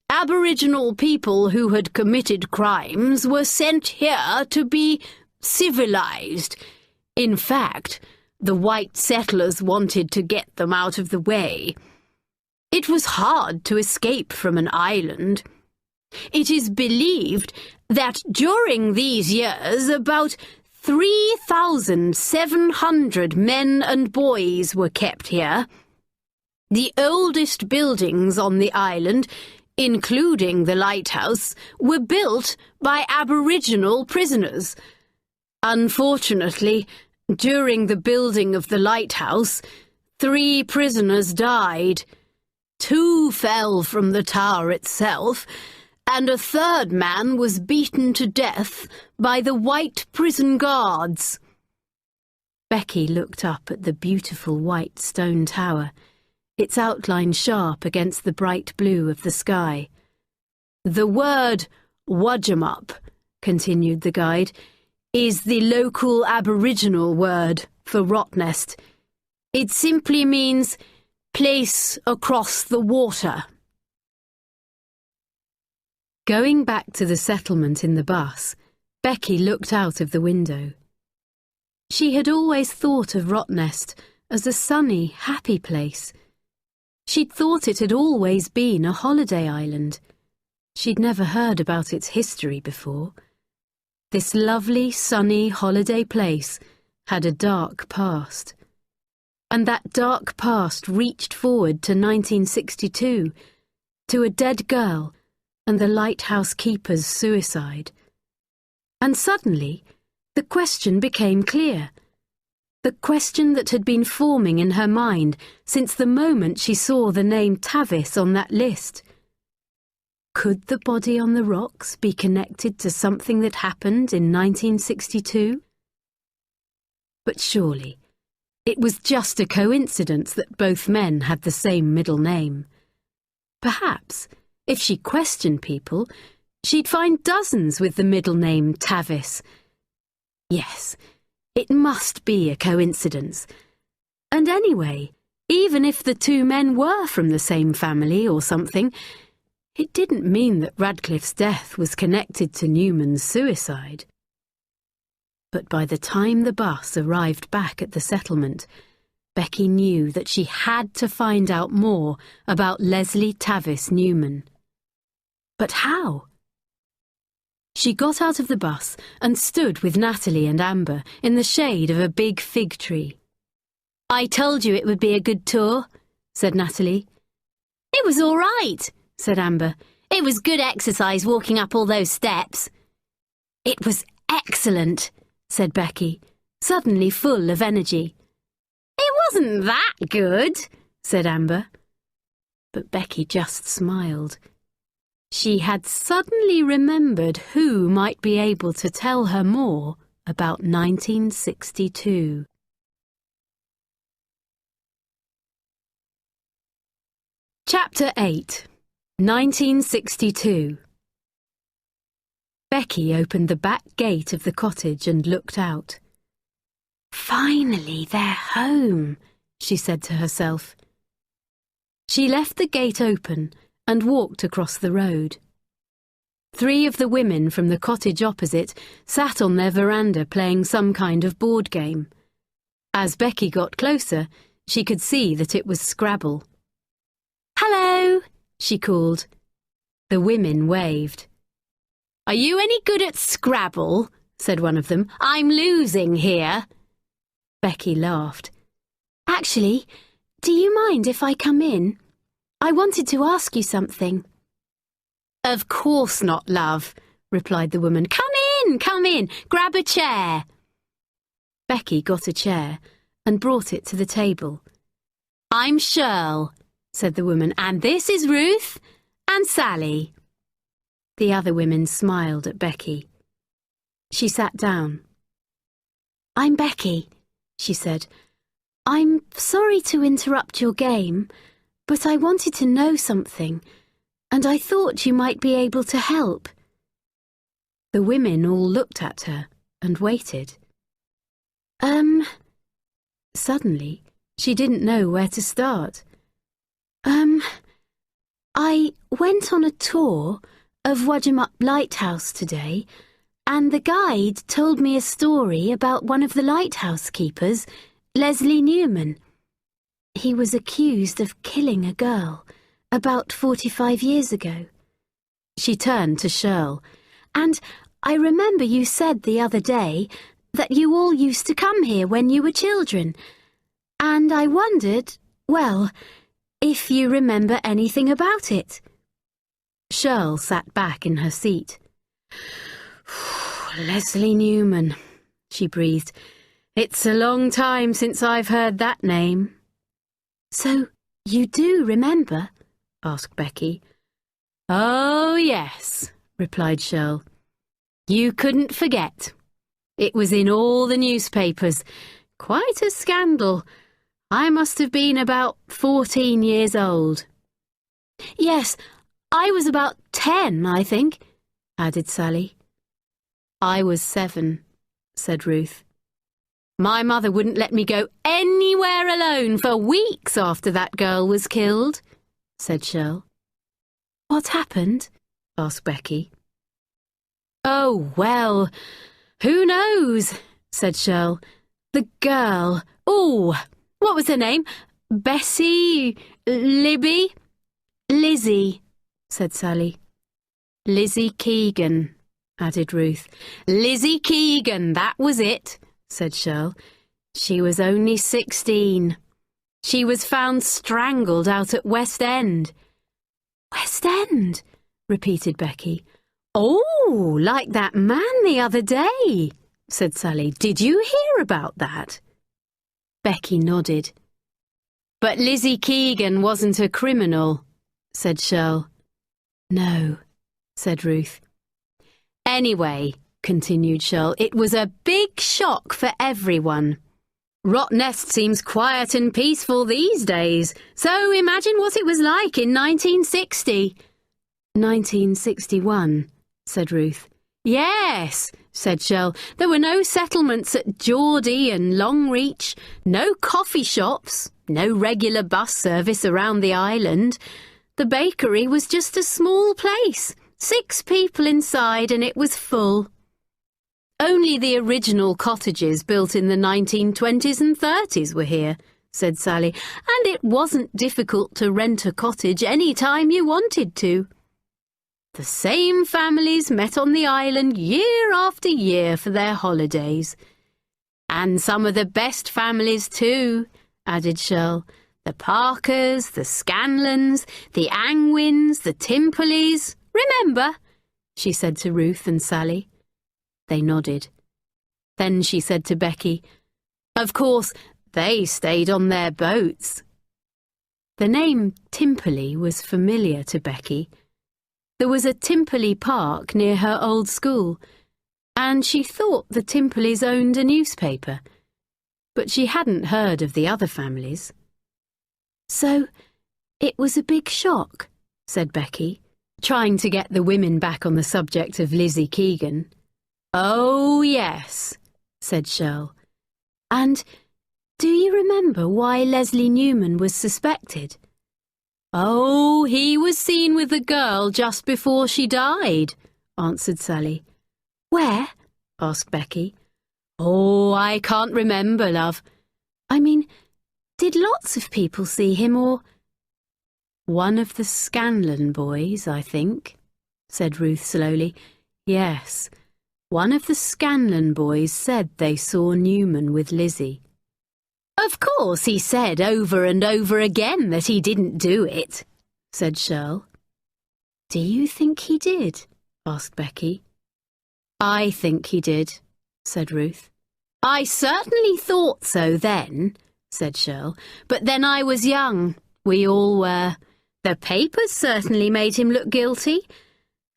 Aboriginal people who had committed crimes were sent here to be civilized. In fact, the white settlers wanted to get them out of the way. It was hard to escape from an island. It is believed that during these years about 3,700 men and boys were kept here. The oldest buildings on the island, including the lighthouse, were built by Aboriginal prisoners. Unfortunately, during the building of the lighthouse, 3 prisoners died. 2 fell from the tower itself, and a 3rd man was beaten to death by the white prison guards. Becky looked up at the beautiful white stone tower, its outline sharp against the bright blue of the sky. The word Wudjumup, continued the guide, is the local Aboriginal word for Rottnest. It simply means place across the water. Going back to the settlement in the bus, Becky looked out of the window. She had always thought of Rottnest as a sunny, happy place. She'd thought it had always been a holiday island. She'd never heard about its history before. This lovely, sunny holiday place had a dark past. And that dark past reached forward to 1962, to a dead girl and the lighthouse keeper's suicide. And suddenly, the question became clear. The question that had been forming in her mind since the moment she saw the name Tavis on that list. Could the body on the rocks be connected to something that happened in 1962? But surely, it was just a coincidence that both men had the same middle name. Perhaps, if she questioned people, she'd find dozens with the middle name Tavis. Yes, it must be a coincidence. And anyway, even if the 2 men were from the same family or something, it didn't mean that Radcliffe's death was connected to Newman's suicide. But by the time the bus arrived back at the settlement, Becky knew that she had to find out more about Leslie Tavis Newman. But how? She got out of the bus and stood with Natalie and Amber in the shade of a big fig tree. "I told you it would be a good tour," said Natalie. "It was all right," said Amber. "It was good exercise walking up all those steps." "It was excellent," said Becky, suddenly full of energy. "It wasn't that good," said Amber. But Becky just smiled. She had suddenly remembered who might be able to tell her more about 1962. Chapter 8. 1962. Becky opened the back gate of the cottage and looked out. "Finally, they're home," she said to herself. She left the gate open and walked across the road. 3 of the women from the cottage opposite sat on their veranda playing some kind of board game. As Becky got closer, she could see that it was Scrabble. "Hello," she called. The women waved. "Are you any good at Scrabble?" said one of them. "I'm losing here." Becky laughed. "Actually, do you mind if I come in? I wanted to ask you something." "Of course not, love," replied the woman. Come in, grab a chair." Becky got a chair and brought it to the table. "I'm Shirl," said the woman, "and this is Ruth and Sally." The other women smiled at Becky. She sat down. "I'm Becky," she said. "I'm sorry to interrupt your game, but I wanted to know something, and I thought you might be able to help." The women all looked at her and waited. Suddenly, she didn't know where to start. I went on a tour of Wajamup Lighthouse today, and the guide told me a story about one of the lighthouse keepers, Leslie Newman. He was accused of killing a girl about 45 years ago. She turned to Shirl. "And I remember you said the other day that you all used to come here when you were children. And I wondered, well, if you remember anything about it." Shirl sat back in her seat. "Leslie Newman," she breathed. "It's a long time since I've heard that name." "So you do remember?" asked Becky. "Oh, yes," replied Shirl. "You couldn't forget. It was in all the newspapers. Quite a scandal. I must have been about 14 years old." "Yes, I was about 10, I think," added Sally. "I was 7, said Ruth. "My mother wouldn't let me go anywhere alone for weeks after that girl was killed," said Shirl. "What happened?" asked Becky. "Oh, well, who knows," said Shirl. "The girl, what was her name? Bessie? Libby?" "Lizzie," said Sally. "Lizzie Keegan," added Ruth. "Lizzie Keegan, that was it," said Shirl. "She was only 16. She was found strangled out at West End." "West End?" repeated Becky. "Oh, like that man the other day," said Sally. "Did you hear about that?" Becky nodded. "But Lizzie Keegan wasn't a criminal," said Shirl. "No," said Ruth. "Anyway," continued Shirl, "it was a big shock for everyone. Rottnest seems quiet and peaceful these days, so imagine what it was like in 1960. 1961, said Ruth. Yes, said Shirl. There were no settlements at Geordie and Longreach, no coffee shops, no regular bus service around the island. The bakery was just a small place, 6 people inside, and it was full. Only the original cottages built in the 1920s and 30s were here, said Sally, and it wasn't difficult to rent a cottage any time you wanted to. The same families met on the island year after year for their holidays. And some of the best families too, added Shirl. The Parkers, the Scanlons, the Angwins, the Timperleys. Remember? She said to Ruth and Sally. They nodded. Then she said to Becky, Of course, they stayed on their boats. The name Timperley was familiar to Becky. There was a Timperley Park near her old school, and she thought the Timperleys owned a newspaper, but she hadn't heard of the other families. So, it was a big shock, said Becky, trying to get the women back on the subject of Lizzie Keegan. "Oh, yes," said Shirl. "And do you remember why Leslie Newman was suspected?" "Oh, he was seen with the girl just before she died," answered Sally. "Where?" asked Becky. "Oh, I can't remember, love." "I mean, did lots of people see him, or—" "One of the Scanlon boys, I think," said Ruth slowly. "Yes, one of the Scanlon boys said they saw Newman with Lizzie." "Of course he said over and over again that he didn't do it," said Shirl. "Do you think he did?" asked Becky. "I think he did," said Ruth. "I certainly thought so then," said Shirl, "but then I was young. We all were. The papers certainly made him look guilty.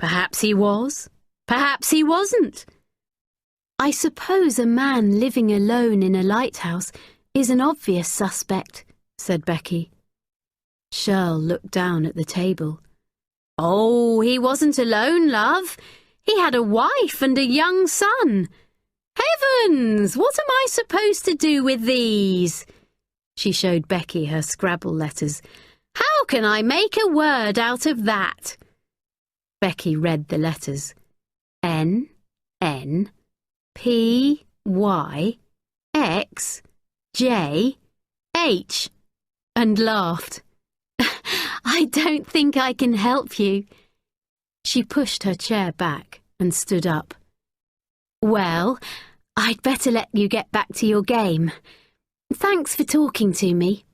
Perhaps he was. Perhaps he wasn't." "I suppose a man living alone in a lighthouse is an obvious suspect," said Becky. Shirl looked down at the table. "Oh, he wasn't alone, love. He had a wife and a young son. Heavens, what am I supposed to do with these?" She showed Becky her Scrabble letters. "How can I make a word out of that?" Becky read the letters. N, N, P, Y, X, J, H, and laughed. "I don't think I can help you." She pushed her chair back and stood up. "Well, I'd better let you get back to your game. Thanks for talking to me."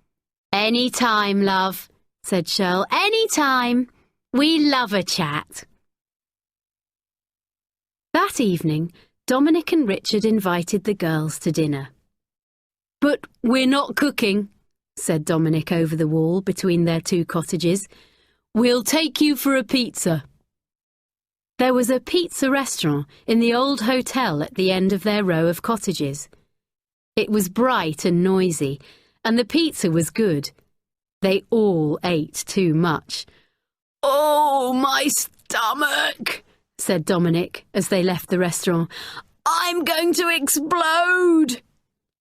"Any time, love," said Shirl. "Any time. We love a chat." That evening, Dominic and Richard invited the girls to dinner. "But we're not cooking," said Dominic over the wall between their two cottages. "We'll take you for a pizza." There was a pizza restaurant in the old hotel at the end of their row of cottages. It was bright and noisy, and the pizza was good. They all ate too much. "Oh, my stomach," said Dominic as they left the restaurant. "I'm going to explode."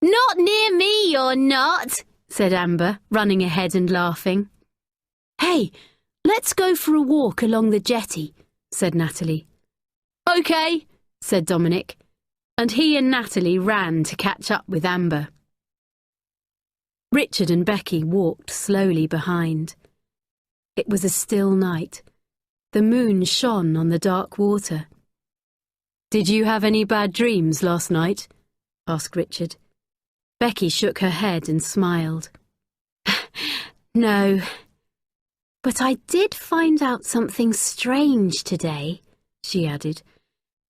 "Not near me, you're not," said Amber, running ahead and laughing. "Hey, let's go for a walk along the jetty," said Natalie. "OK," said Dominic, and he and Natalie ran to catch up with Amber. Richard and Becky walked slowly behind. It was a still night. The moon shone on the dark water. "Did you have any bad dreams last night?" asked Richard. Becky shook her head and smiled. "No. But I did find out something strange today," she added.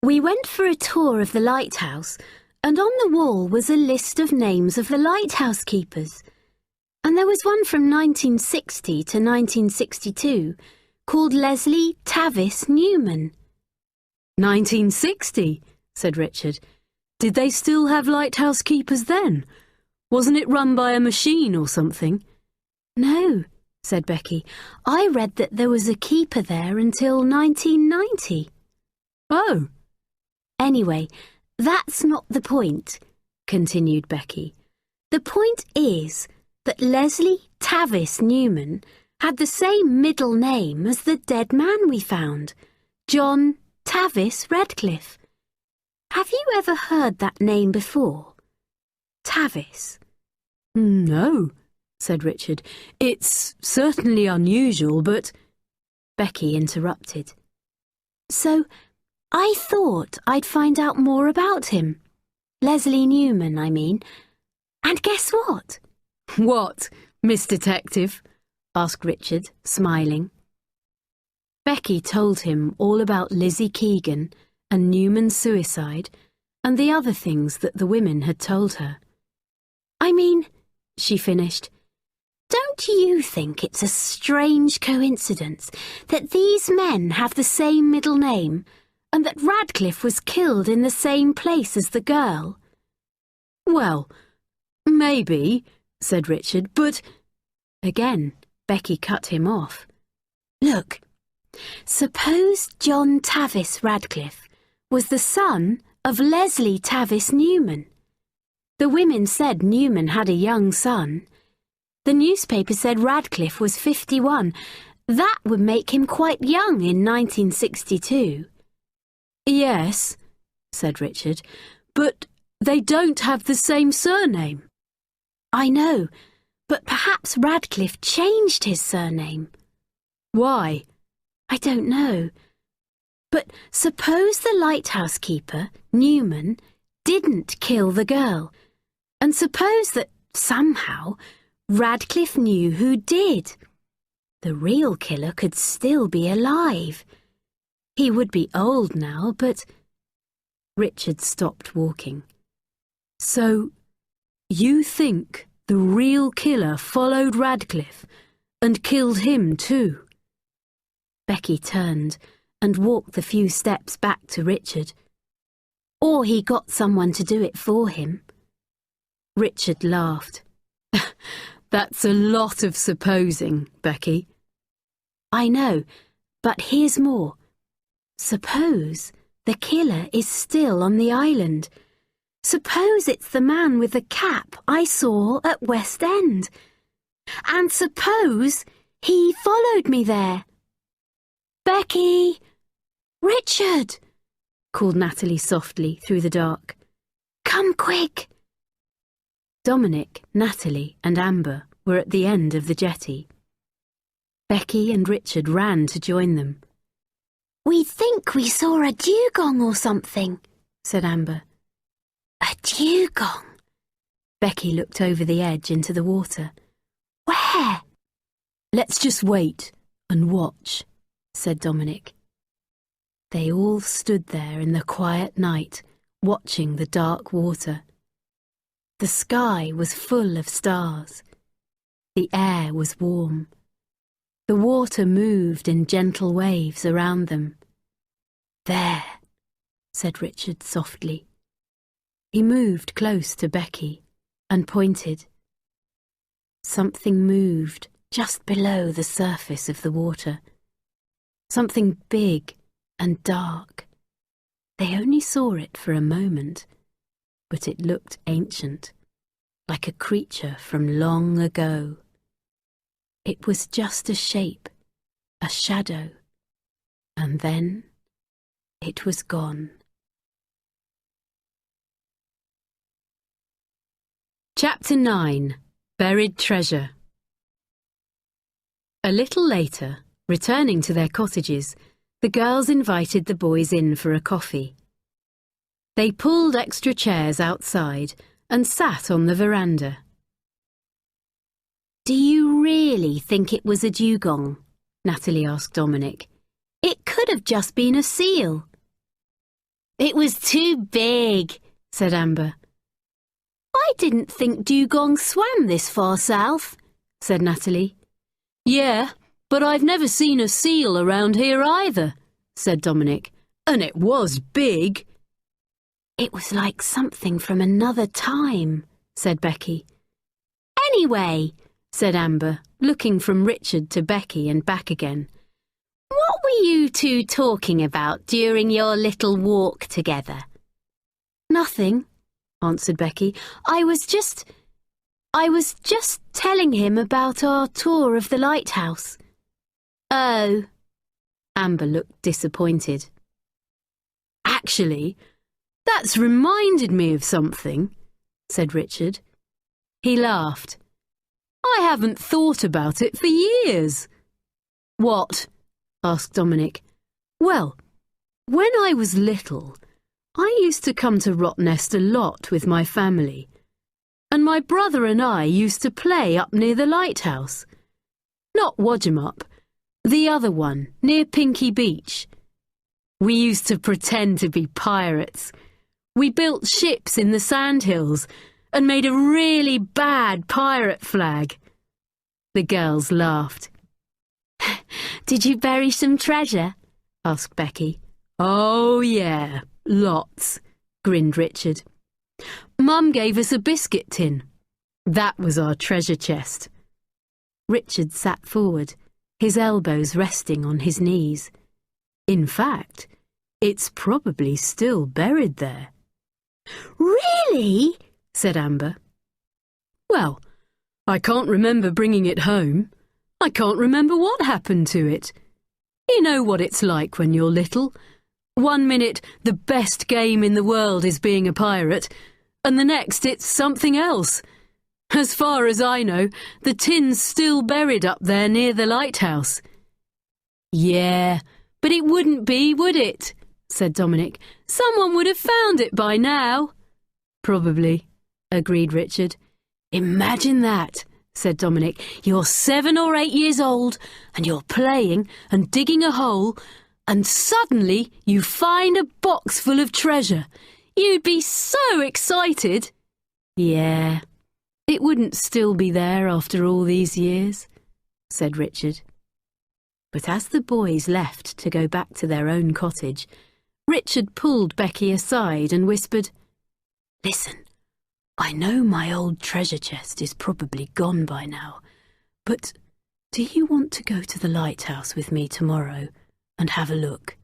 "We went for a tour of the lighthouse, and on the wall was a list of names of the lighthouse keepers. And there was one from 1960 to 1962 called Leslie Tavis Newman." "1960?" said Richard. "Did they still have lighthouse keepers then? Wasn't it run by a machine or something?" "No," said Becky. "I read that there was a keeper there until 1990. "Oh." "Anyway, that's not the point," continued Becky. "The point is that Leslie Tavis Newman had the same middle name as the dead man we found, John Tavis Redcliffe. Have you ever heard that name before? Tavis?" "No," said Richard. "It's certainly unusual, but—" Becky interrupted. "So I thought I'd find out more about him. Leslie Newman, I mean. And guess what?" "What, Miss Detective?" asked Richard, smiling. Becky told him all about Lizzie Keegan and Newman's suicide and the other things that the women had told her. "I mean," she finished, "don't you think it's a strange coincidence that these men have the same middle name and that Radcliffe was killed in the same place as the girl?" "Well, maybe," said Richard, "but—" Again, Becky cut him off. "Look, Suppose John Tavis Radcliffe was the son of Leslie Tavis Newman. The women said Newman had a young son. The newspaper said Radcliffe was 51. That would make him quite young in 1962. Yes, said Richard, but they don't have the same surname. I know, but perhaps Radcliffe changed his surname. Why? I don't know. But suppose the lighthouse keeper, Newman, didn't kill the girl, and suppose that, somehow, Radcliffe knew who did. The real killer could still be alive. He would be old now, but... Richard stopped walking. So, you think the real killer followed Radcliffe and killed him too? Becky turned and walked the few steps back to Richard. Or he got someone to do it for him. Richard laughed. That's a lot of supposing, Becky. I know, but here's more. Suppose the killer is still on the island. Suppose it's the man with the cap I saw at West End. And suppose he followed me there. Becky! Richard! Called Natalie softly through the dark. Come quick! Dominic, Natalie and Amber were at the end of the jetty. Becky and Richard ran to join them. We think we saw a dugong or something, said Amber. A dugong? Becky looked over the edge into the water. Where? Let's just wait and watch, said Dominic. They all stood there in the quiet night, watching the dark water. The sky was full of stars. The air was warm. The water moved in gentle waves around them. There, said Richard softly. He moved close to Becky and pointed. Something moved just below the surface of the water. Something big and dark. They only saw it for a moment, but it looked ancient, like a creature from long ago. It was just a shape, a shadow, and then it was gone. Chapter 9. Buried Treasure. A little later, returning to their cottages, the girls invited the boys in for a coffee. They pulled extra chairs outside and sat on the veranda. Do you really think it was a dugong? Natalie asked Dominic. It could have just been a seal. It was too big, said Amber. I didn't think dugongs swam this far south, said Natalie. Yeah, but I've never seen a seal around here either, said Dominic. And it was big. It was like something from another time, said Becky. Anyway, said Amber, looking from Richard to Becky and back again. What were you two talking about during your little walk together? Nothing, answered Becky. I was just telling him about our tour of the lighthouse. Oh. Amber looked disappointed. Actually, that's reminded me of something, said Richard. He laughed. I haven't thought about it for years. What? Asked Dominic. Well, when I was little, I used to come to Rottnest a lot with my family, and my brother and I used to play up near the lighthouse. Not Wadgemup, the other one, near Pinky Beach. We used to pretend to be pirates. We built ships in the sandhills and made a really bad pirate flag. The girls laughed. Did you bury some treasure? Asked Becky. Oh, yeah, lots, grinned Richard. Mum gave us a biscuit tin. That was our treasure chest. Richard sat forward. his elbows resting on his knees. In fact, it's probably still buried there. Really? Said Amber. Well, I can't remember bringing it home. I can't remember what happened to it. You know what it's like when you're little. One minute, the best game in the world is being a pirate, and the next it's something else. As far as I know, the tin's still buried up there near the lighthouse. Yeah, but it wouldn't be, would it? Said Dominic. Someone would have found it by now. Probably, agreed Richard. Imagine that, said Dominic. You're 7 or 8 years old, and you're playing and digging a hole, and suddenly you find a box full of treasure. You'd be so excited. Yeah, it wouldn't still be there after all these years, said Richard. But as the boys left to go back to their own cottage, Richard pulled Becky aside and whispered, Listen, I know my old treasure chest is probably gone by now, but do you want to go to the lighthouse with me tomorrow and have a look?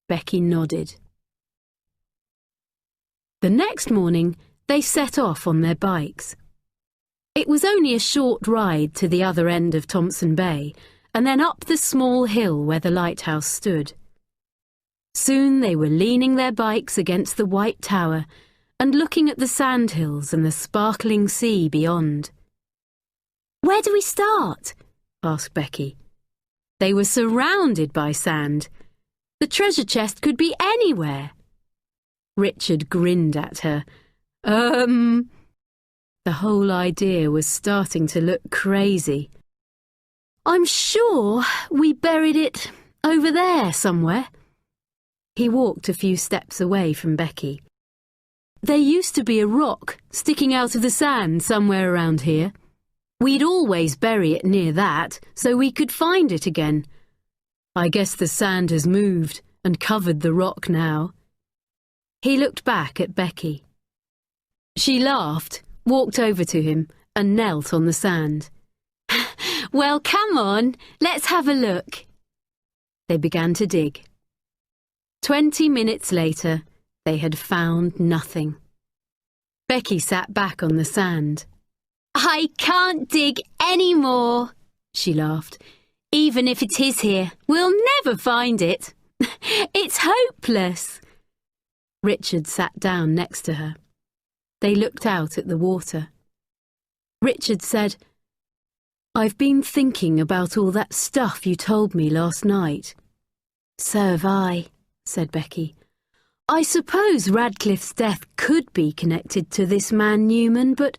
Becky nodded. The next morning, they set off on their bikes. It was only a short ride to the other end of Thompson Bay, and then up the small hill where the lighthouse stood. Soon they were leaning their bikes against the white tower and looking at the sandhills and the sparkling sea beyond. Where do we start? Asked Becky. They were surrounded by sand. The treasure chest could be anywhere. Richard grinned at her. The whole idea was starting to look crazy. I'm sure we buried it over there somewhere. He walked a few steps away from Becky. There used to be a rock sticking out of the sand somewhere around here. We'd always bury it near that so we could find it again. I guess the sand has moved and covered the rock now. He looked back at Becky. She laughed, walked over to him and knelt on the sand. Well, come on, let's have a look. They began to dig. 20 minutes later, they had found nothing. Becky sat back on the sand. I can't dig any more, she laughed. Even if it is here, we'll never find it. It's hopeless. Richard sat down next to her. They looked out at the water. Richard said, I've been thinking about all that stuff you told me last night. So have I, said Becky. I suppose Radcliffe's death could be connected to this man Newman, but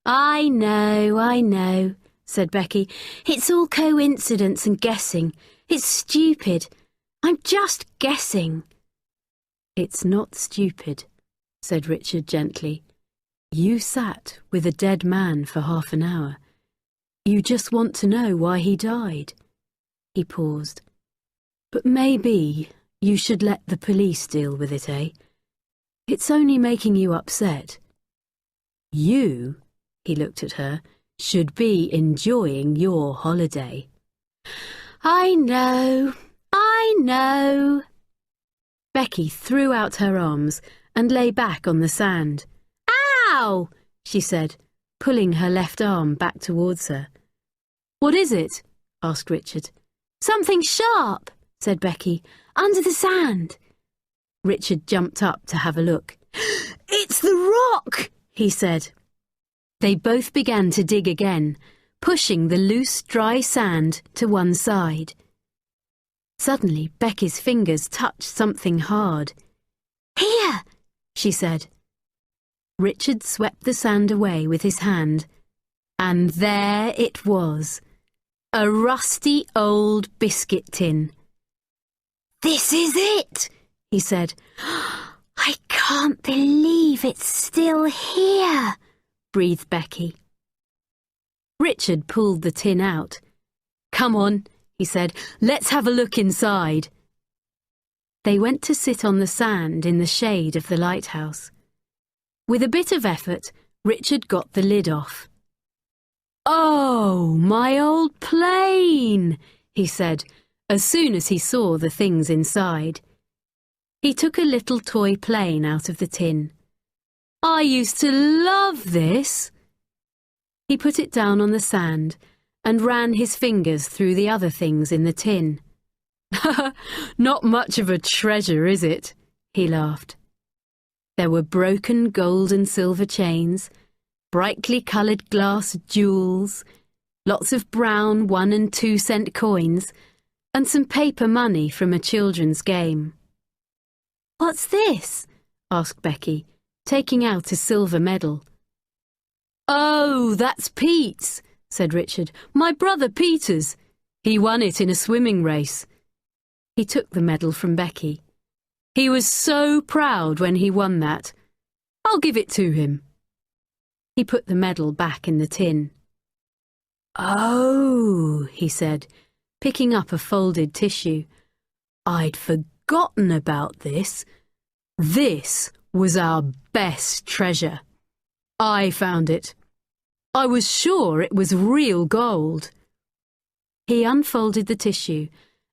I know, said Becky. It's all coincidence and guessing. It's stupid. I'm just guessing. It's not stupid, said Richard gently. You sat with a dead man for half an hour. You just want to know why he died. He paused. But maybe you should let the police deal with it, eh? It's only making you upset. You, he looked at her, should be enjoying your holiday. I know. Becky threw out her arms and lay back on the sand. Ow! She said, pulling her left arm back towards her. What is it? Asked Richard. Something sharp, said Becky, under the sand. Richard jumped up to have a look. It's the rock, he said. They both began to dig again, pushing the loose, dry sand to one side. Suddenly, Becky's fingers touched something hard. Here, she said. Richard swept the sand away with his hand, and there it was, a rusty old biscuit tin. This is it, he said. I can't believe it's still here, breathed Becky. Richard pulled the tin out. Come on, he said, let's have a look inside. They went to sit on the sand in the shade of the lighthouse. With a bit of effort, Richard got the lid off. Oh, my old plane! plane," he said, as soon as he saw the things inside. He took a little toy plane out of the tin. "I used to love this." He put it down on the sand and ran his fingers through the other things in the tin. "Not much of a treasure, is it?" he laughed. There were broken gold and silver chains, brightly coloured glass jewels, lots of brown 1 and 2 cent coins, and some paper money from a children's game. "What's this?" asked Becky, taking out a silver medal. "Oh, that's Pete's," said Richard. "My brother Peter's. He won it in a swimming race." He took the medal from Becky. "He was so proud when he won that. I'll give it to him." He put the medal back in the tin. "Oh," he said, picking up a folded tissue. "I'd forgotten about this. This was our best treasure. I found it. I was sure it was real gold." He unfolded the tissue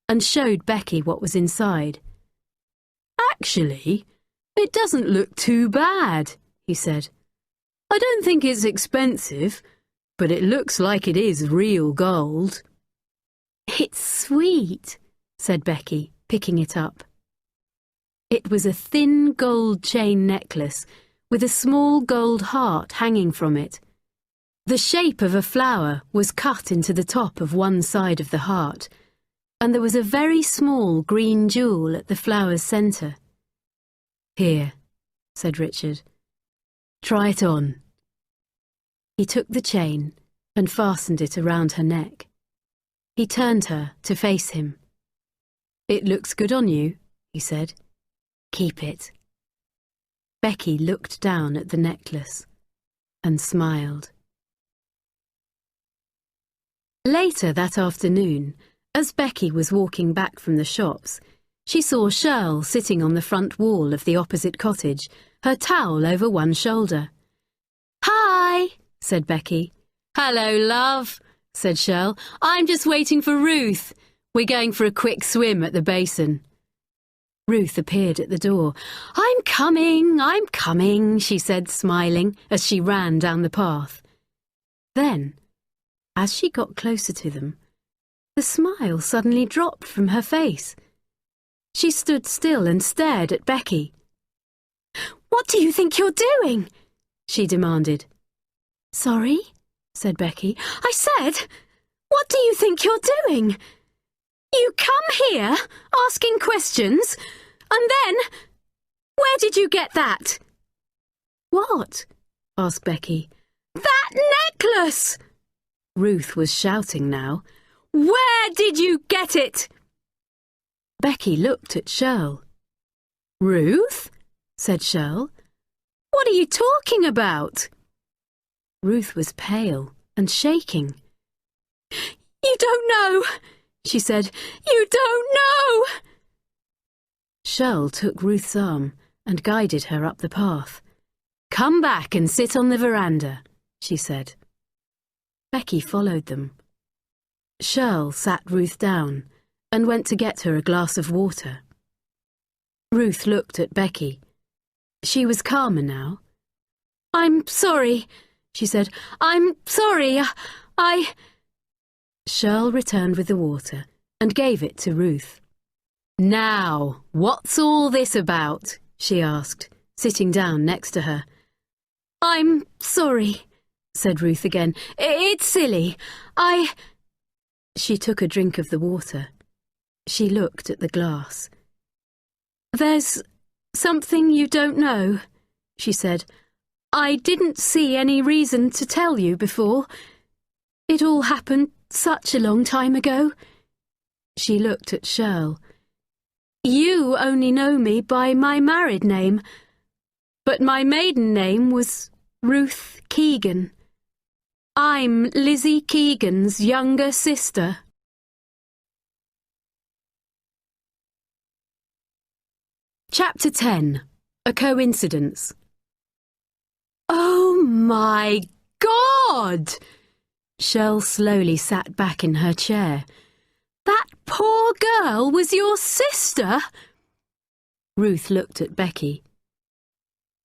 and showed Becky what was inside. "Actually, it doesn't look too bad," he said. "I don't think it's expensive, but it looks like it is real gold." "It's sweet," said Becky, picking it up. It was a thin gold chain necklace with a small gold heart hanging from it. The shape of a flower was cut into the top of one side of the heart, and there was a very small green jewel at the flower's centre. "Here," said Richard. "Try it on." He took the chain and fastened it around her neck. He turned her to face him. "It looks good on you," he said. "Keep it." Becky looked down at the necklace and smiled. Later that afternoon, as Becky was walking back from the shops, she saw Shirl sitting on the front wall of the opposite cottage, her towel over one shoulder. "Hi," said Becky. "Hello, love," said Shirl. "I'm just waiting for Ruth. We're going for a quick swim at the basin." Ruth appeared at the door. I'm coming," she said, smiling, as she ran down the path. Then, as she got closer to them, the smile suddenly dropped from her face. She stood still and stared at Becky. "What do you think you're doing?" she demanded. "Sorry," said Becky. "I said, what do you think you're doing? You come here asking questions, and then, where did you get that?" "What?" asked Becky. "That necklace!" Ruth was shouting now. "Where did you get it?" Becky looked at Shirl. "Ruth?" said Shirl. "What are you talking about?" Ruth was pale and shaking. "You don't know," she said. "You don't know." Shirl took Ruth's arm and guided her up the path. "Come back and sit on the veranda," she said. Becky followed them. Shirl sat Ruth down and went to get her a glass of water. Ruth looked at Becky. She was calmer now. "I'm sorry," she said. "I'm sorry. I—" Shirl returned with the water and gave it to Ruth. "Now, what's all this about?" she asked, sitting down next to her. "I'm sorry," said Ruth again. "It's silly. She took a drink of the water. She looked at the glass. "There's something you don't know," she said. "I didn't see any reason to tell you before. It all happened such a long time ago." She looked at Shirl. "You only know me by my married name, but my maiden name was Ruth Keegan. I'm Lizzie Keegan's younger sister." Chapter 10. A Coincidence. "Oh my God!" Shirl slowly sat back in her chair, That poor girl was your sister? Ruth looked at Becky.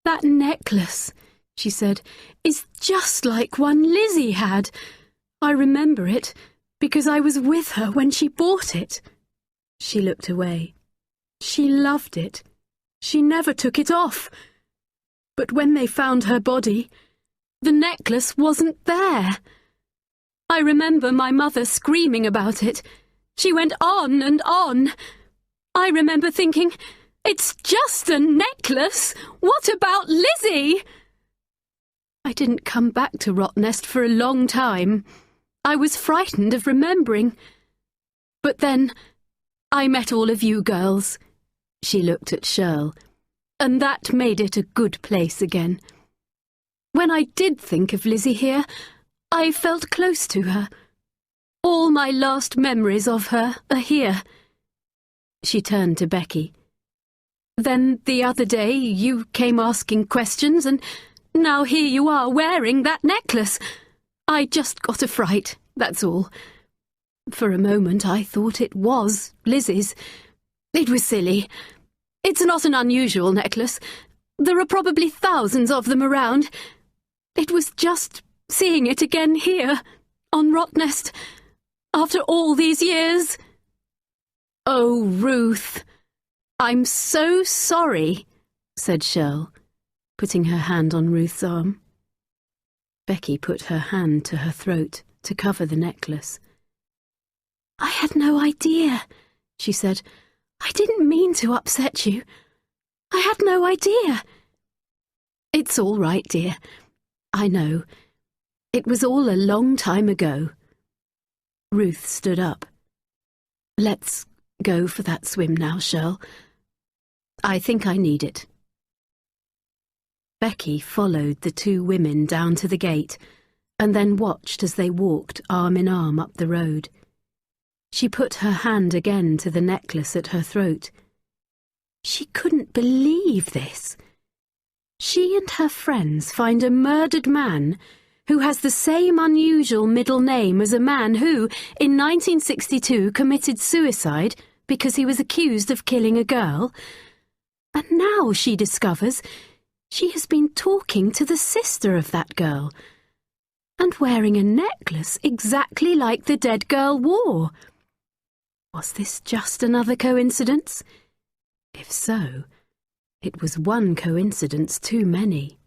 That necklace, she said, is just like one Lizzie had. I remember it because I was with her when she bought it. She looked away. She loved it. She never took it off. But when they found her body, the necklace wasn't there. I remember my mother screaming about it. She went on and on. I remember thinking, it's just a necklace. What about Lizzie? I didn't come back to Rottnest for a long time. I was frightened of remembering. But then I met all of you girls. She looked at Shirl. And that made it a good place again. When I did think of Lizzie here, I felt close to her. All my last memories of her are here. She turned to Becky. Then the other day you came asking questions, and now here you are wearing that necklace. I just got a fright, that's all. For a moment I thought it was Lizzie's. It was silly. It's not an unusual necklace. There are probably thousands of them around. It was just seeing it again here, on Rottnest, after all these years. Oh, Ruth, I'm so sorry, said Shirl, putting her hand on Ruth's arm. Becky put her hand to her throat to cover the necklace. I had no idea, she said. I didn't mean to upset you. I had no idea. It's all right, dear. I know. It was all a long time ago. Ruth stood up. Let's go for that swim now, Shirl. I think I need it. Becky followed the two women down to the gate and then watched as they walked arm in arm up the road. She put her hand again to the necklace at her throat. She couldn't believe this. She and her friends find a murdered man who has the same unusual middle name as a man who, in 1962, committed suicide because he was accused of killing a girl. And now she discovers she has been talking to the sister of that girl and wearing a necklace exactly like the dead girl wore. Was this just another coincidence? If so, it was one coincidence too many.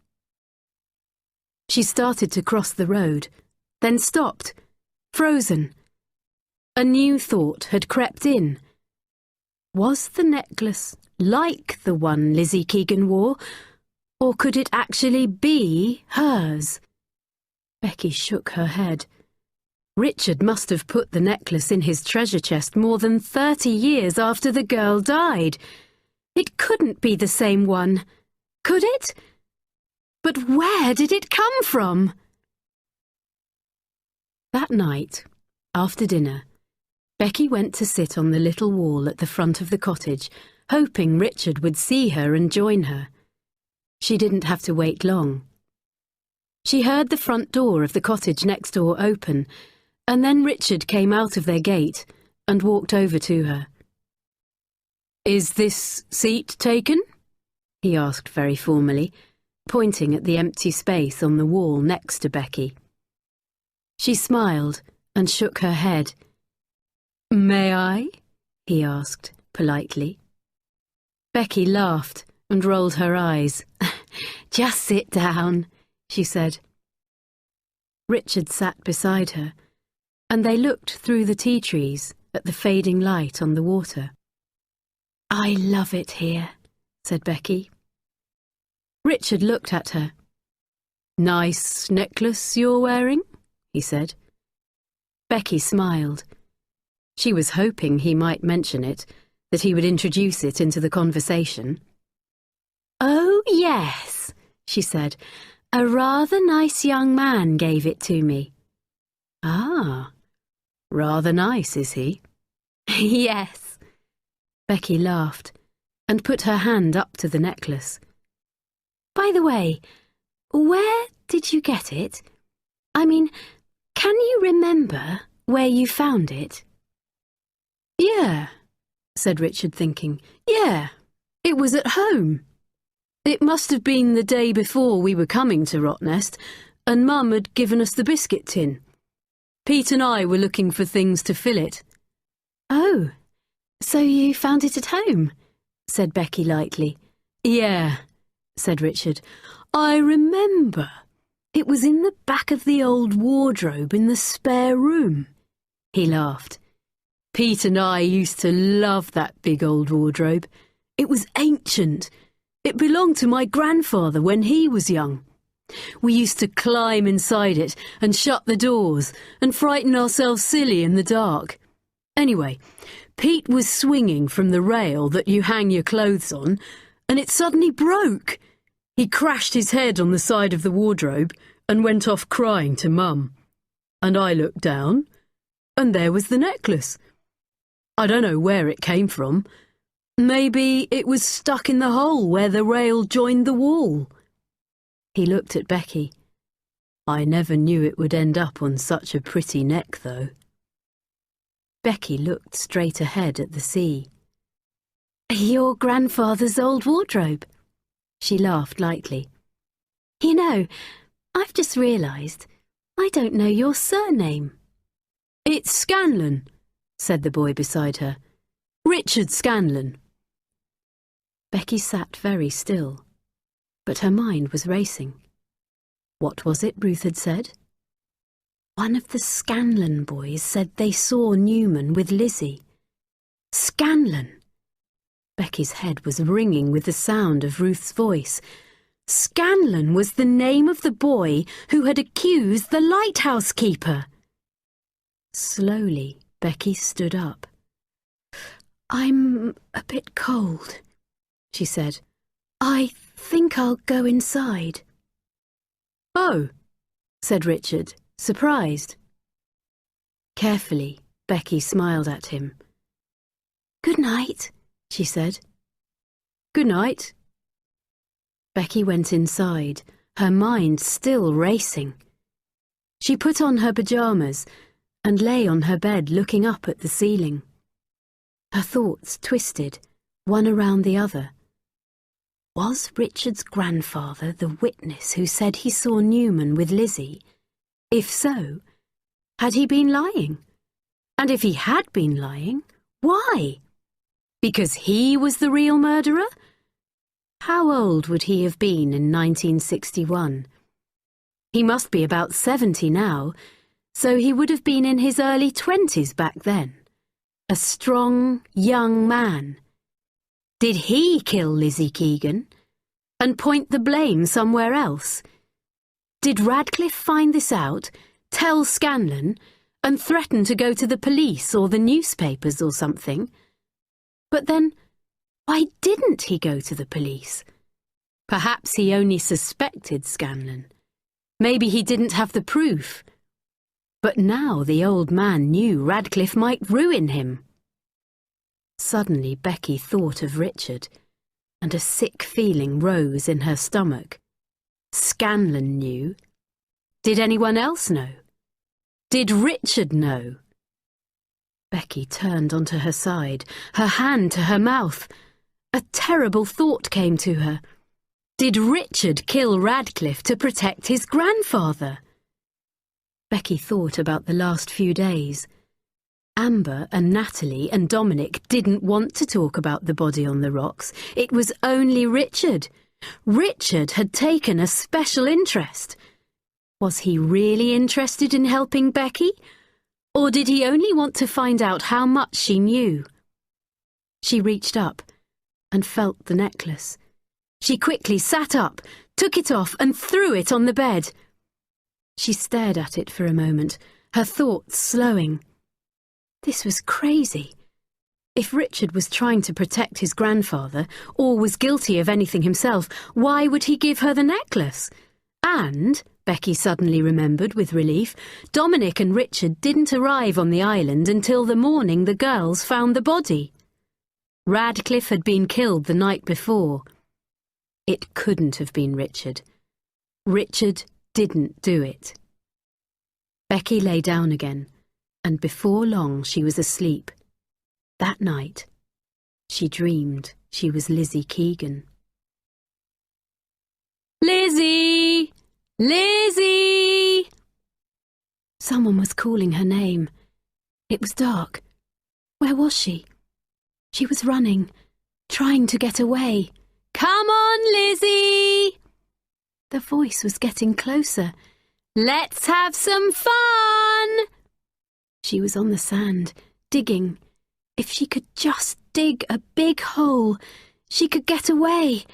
She started to cross the road, then stopped, frozen. A new thought had crept in. Was the necklace like the one Lizzie Keegan wore, or could it actually be hers? Becky shook her head. Richard must have put the necklace in his treasure chest more than 30 years after the girl died. It couldn't be the same one, could it? But where did it come from? That night, after dinner, Becky went to sit on the little wall at the front of the cottage, hoping Richard would see her and join her. She didn't have to wait long. She heard the front door of the cottage next door open, and then Richard came out of their gate and walked over to her. "Is this seat taken?" he asked very formally, pointing at the empty space on the wall next to Becky. She smiled and shook her head. "May I?" he asked politely. Becky laughed and rolled her eyes. "Just sit down," she said. Richard sat beside her, and they looked through the tea trees at the fading light on the water. "I love it here," said Becky. Richard looked at her. "Nice necklace you're wearing," he said. Becky smiled. She was hoping he might mention it, that he would introduce it into the conversation. "Oh, yes," she said. "A rather nice young man gave it to me." "Ah, rather nice, is he?" "Yes." Becky laughed and put her hand up to the necklace. "By the way, where did you get it? I mean, can you remember where you found it?" Yeah, said Richard, thinking. Yeah, it was at home. It must have been the day before we were coming to Rottnest, and Mum had given us the biscuit tin. Pete and I were looking for things to fill it. Oh, so you found it at home? Said Becky lightly. Yeah, said Richard. I remember. It was in the back of the old wardrobe in the spare room. He laughed. Pete and I used to love that big old wardrobe. It was ancient. It belonged to my grandfather when he was young. We used to climb inside it and shut the doors and frighten ourselves silly in the dark. Anyway, Pete was swinging from the rail that you hang your clothes on, and it suddenly broke. He crashed his head on the side of the wardrobe and went off crying to Mum. And I looked down, and there was the necklace. I don't know where it came from. Maybe it was stuck in the hole where the rail joined the wall. He looked at Becky. I never knew it would end up on such a pretty neck, though. Becky looked straight ahead at the sea. Your grandfather's old wardrobe? She laughed lightly. You know, I've just realised I don't know your surname. It's Scanlon, said the boy beside her. Richard Scanlon. Becky sat very still, but her mind was racing. What was it Ruth had said? One of the Scanlon boys said they saw Newman with Lizzie. Scanlon! Becky's head was ringing with the sound of Ruth's voice. Scanlon was the name of the boy who had accused the lighthouse keeper. Slowly, Becky stood up. I'm a bit cold, she said. I think I'll go inside. Oh, said Richard, surprised. Carefully, Becky smiled at him. Good night, she said. Good night. Becky went inside, her mind still racing. She put on her pyjamas and lay on her bed looking up at the ceiling. Her thoughts twisted, one around the other. Was Richard's grandfather the witness who said he saw Newman with Lizzie? If so, had he been lying? And if he had been lying, why? Because he was the real murderer? How old would he have been in 1961? He must be about 70 now, so he would have been in his early 20s back then. A strong, young man. Did he kill Lizzie Keegan? And point the blame somewhere else? Did Radcliffe find this out, tell Scanlon, and threaten to go to the police or the newspapers or something? But then, why didn't he go to the police? Perhaps he only suspected Scanlon. Maybe he didn't have the proof. But now the old man knew Radcliffe might ruin him. Suddenly Becky thought of Richard, and a sick feeling rose in her stomach. Scanlon knew. Did anyone else know? Did Richard know? Becky turned onto her side, her hand to her mouth. A terrible thought came to her. Did Richard kill Radcliffe to protect his grandfather? Becky thought about the last few days. Amber and Natalie and Dominic didn't want to talk about the body on the rocks. It was only Richard. Richard had taken a special interest. Was he really interested in helping Becky? Or did he only want to find out how much she knew? She reached up and felt the necklace. She quickly sat up, took it off and threw it on the bed. She stared at it for a moment, her thoughts slowing. This was crazy. If Richard was trying to protect his grandfather, or was guilty of anything himself, why would he give her the necklace? And, Becky suddenly remembered with relief, Dominic and Richard didn't arrive on the island until the morning the girls found the body. Radcliffe had been killed the night before. It couldn't have been Richard. Richard didn't do it. Becky lay down again, and before long she was asleep. That night, she dreamed she was Lizzie Keegan. Lizzie! Lizzie! Someone was calling her name. It was dark. Where was she? She was running, trying to get away. Come on, Lizzie! The voice was getting closer. Let's have some fun! She was on the sand, digging. If she could just dig a big hole, she could get away.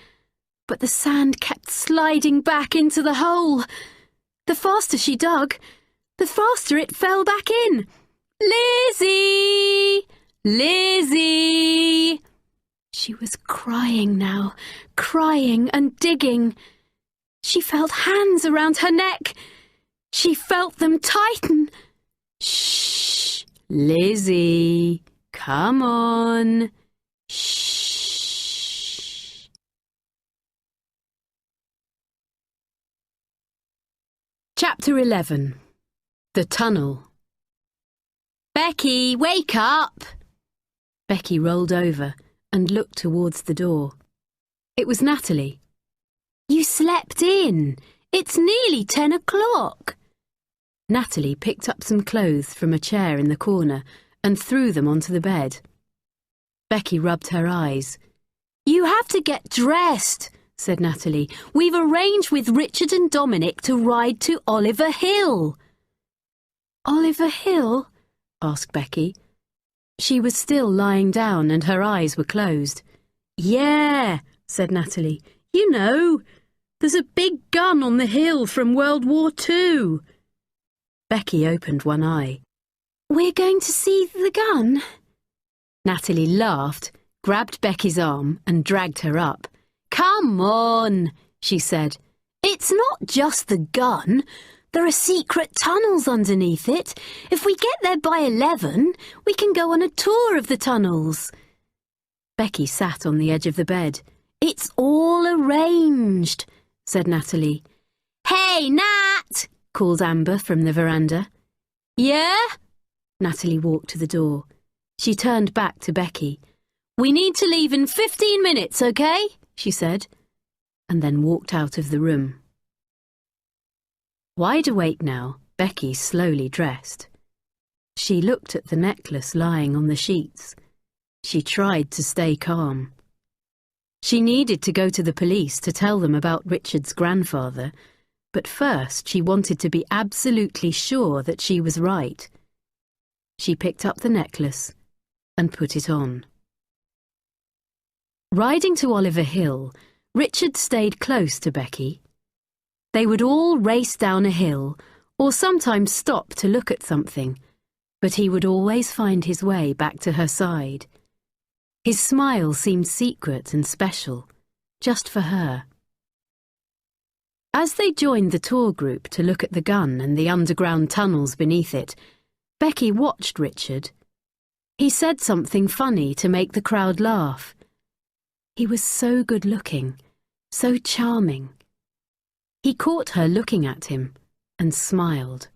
But the sand kept sliding back into the hole. The faster she dug, the faster it fell back in. Lizzie! Lizzie! She was crying now, crying and digging. She felt hands around her neck. She felt them tighten. Shh! Lizzie, come on. Shh. Chapter 11. The Tunnel. Becky, wake up! Becky rolled over and looked towards the door. It was Natalie. You slept in. It's nearly 10 o'clock. Natalie picked up some clothes from a chair in the corner and threw them onto the bed. Becky rubbed her eyes. You have to get dressed, said Natalie. We've arranged with Richard and Dominic to ride to Oliver Hill. Oliver Hill? Asked Becky. She was still lying down and her eyes were closed. Yeah, said Natalie. You know, there's a big gun on the hill from World War II. Becky opened one eye. We're going to see the gun? Natalie laughed, grabbed Becky's arm and dragged her up. Come on, she said. It's not just the gun. There are secret tunnels underneath it. If we get there by 11, we can go on a tour of the tunnels. Becky sat on the edge of the bed. It's all arranged, said Natalie. Hey, Nat! Called Amber from the veranda. Yeah? Natalie walked to the door. She turned back to Becky. We need to leave in 15 minutes, okay? She said, and then walked out of the room. Wide awake now, Becky slowly dressed. She looked at the necklace lying on the sheets. She tried to stay calm. She needed to go to the police to tell them about Richard's grandfather, but first she wanted to be absolutely sure that she was right. She picked up the necklace and put it on. Riding to Oliver Hill, Richard stayed close to Becky. They would all race down a hill or sometimes stop to look at something, but he would always find his way back to her side. His smile seemed secret and special, just for her. As they joined the tour group to look at the gun and the underground tunnels beneath it, Becky watched Richard. He said something funny to make the crowd laugh. He was so good-looking, so charming. He caught her looking at him and smiled.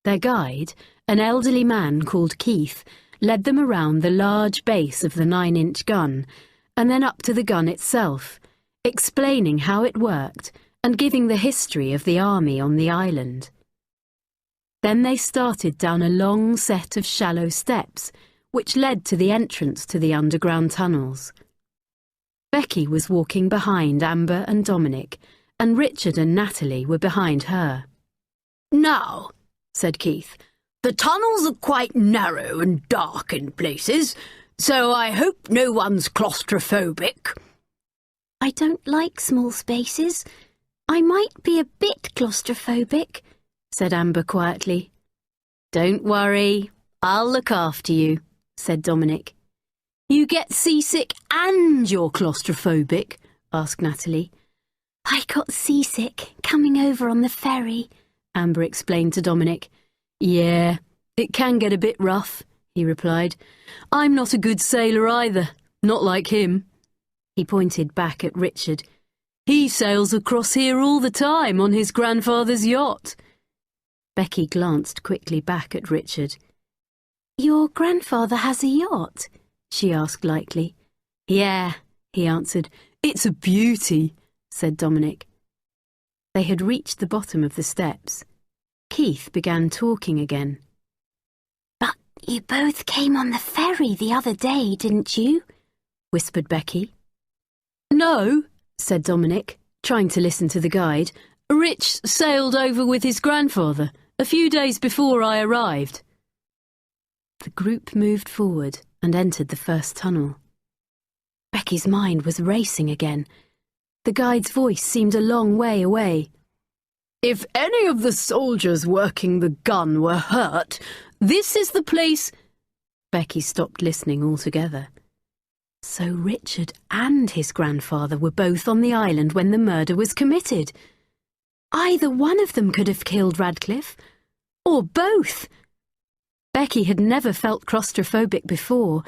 Their guide, an elderly man called Keith, led them around the large base of the 9-inch gun and then up to the gun itself, explaining how it worked and giving the history of the army on the island. Then they started down a long set of shallow steps which led to the entrance to the underground tunnels. Becky was walking behind Amber and Dominic, and Richard and Natalie were behind her. Now, said Keith, the tunnels are quite narrow and dark in places, so I hope no one's claustrophobic. I don't like small spaces. I might be a bit claustrophobic, said Amber quietly. Don't worry, I'll look after you, said Dominic. You get seasick and you're claustrophobic? Asked Natalie. I got seasick coming over on the ferry, Amber explained to Dominic. Yeah, it can get a bit rough, he replied. I'm not a good sailor either, not like him. He pointed back at Richard. He sails across here all the time on his grandfather's yacht. Becky glanced quickly back at Richard. Your grandfather has a yacht? She asked lightly. Yeah, he answered. It's a beauty, said Dominic. They had reached the bottom of the steps. Keith began talking again. But you both came on the ferry the other day, didn't you? Whispered Becky. No, said Dominic, trying to listen to the guide. Rich sailed over with his grandfather a few days before I arrived. The group moved forward and entered the first tunnel. Becky's mind was racing again. The guide's voice seemed a long way away. If any of the soldiers working the gun were hurt, this is the place... Becky stopped listening altogether. So Richard and his grandfather were both on the island when the murder was committed. Either one of them could have killed Radcliffe, or both. Becky had never felt claustrophobic before,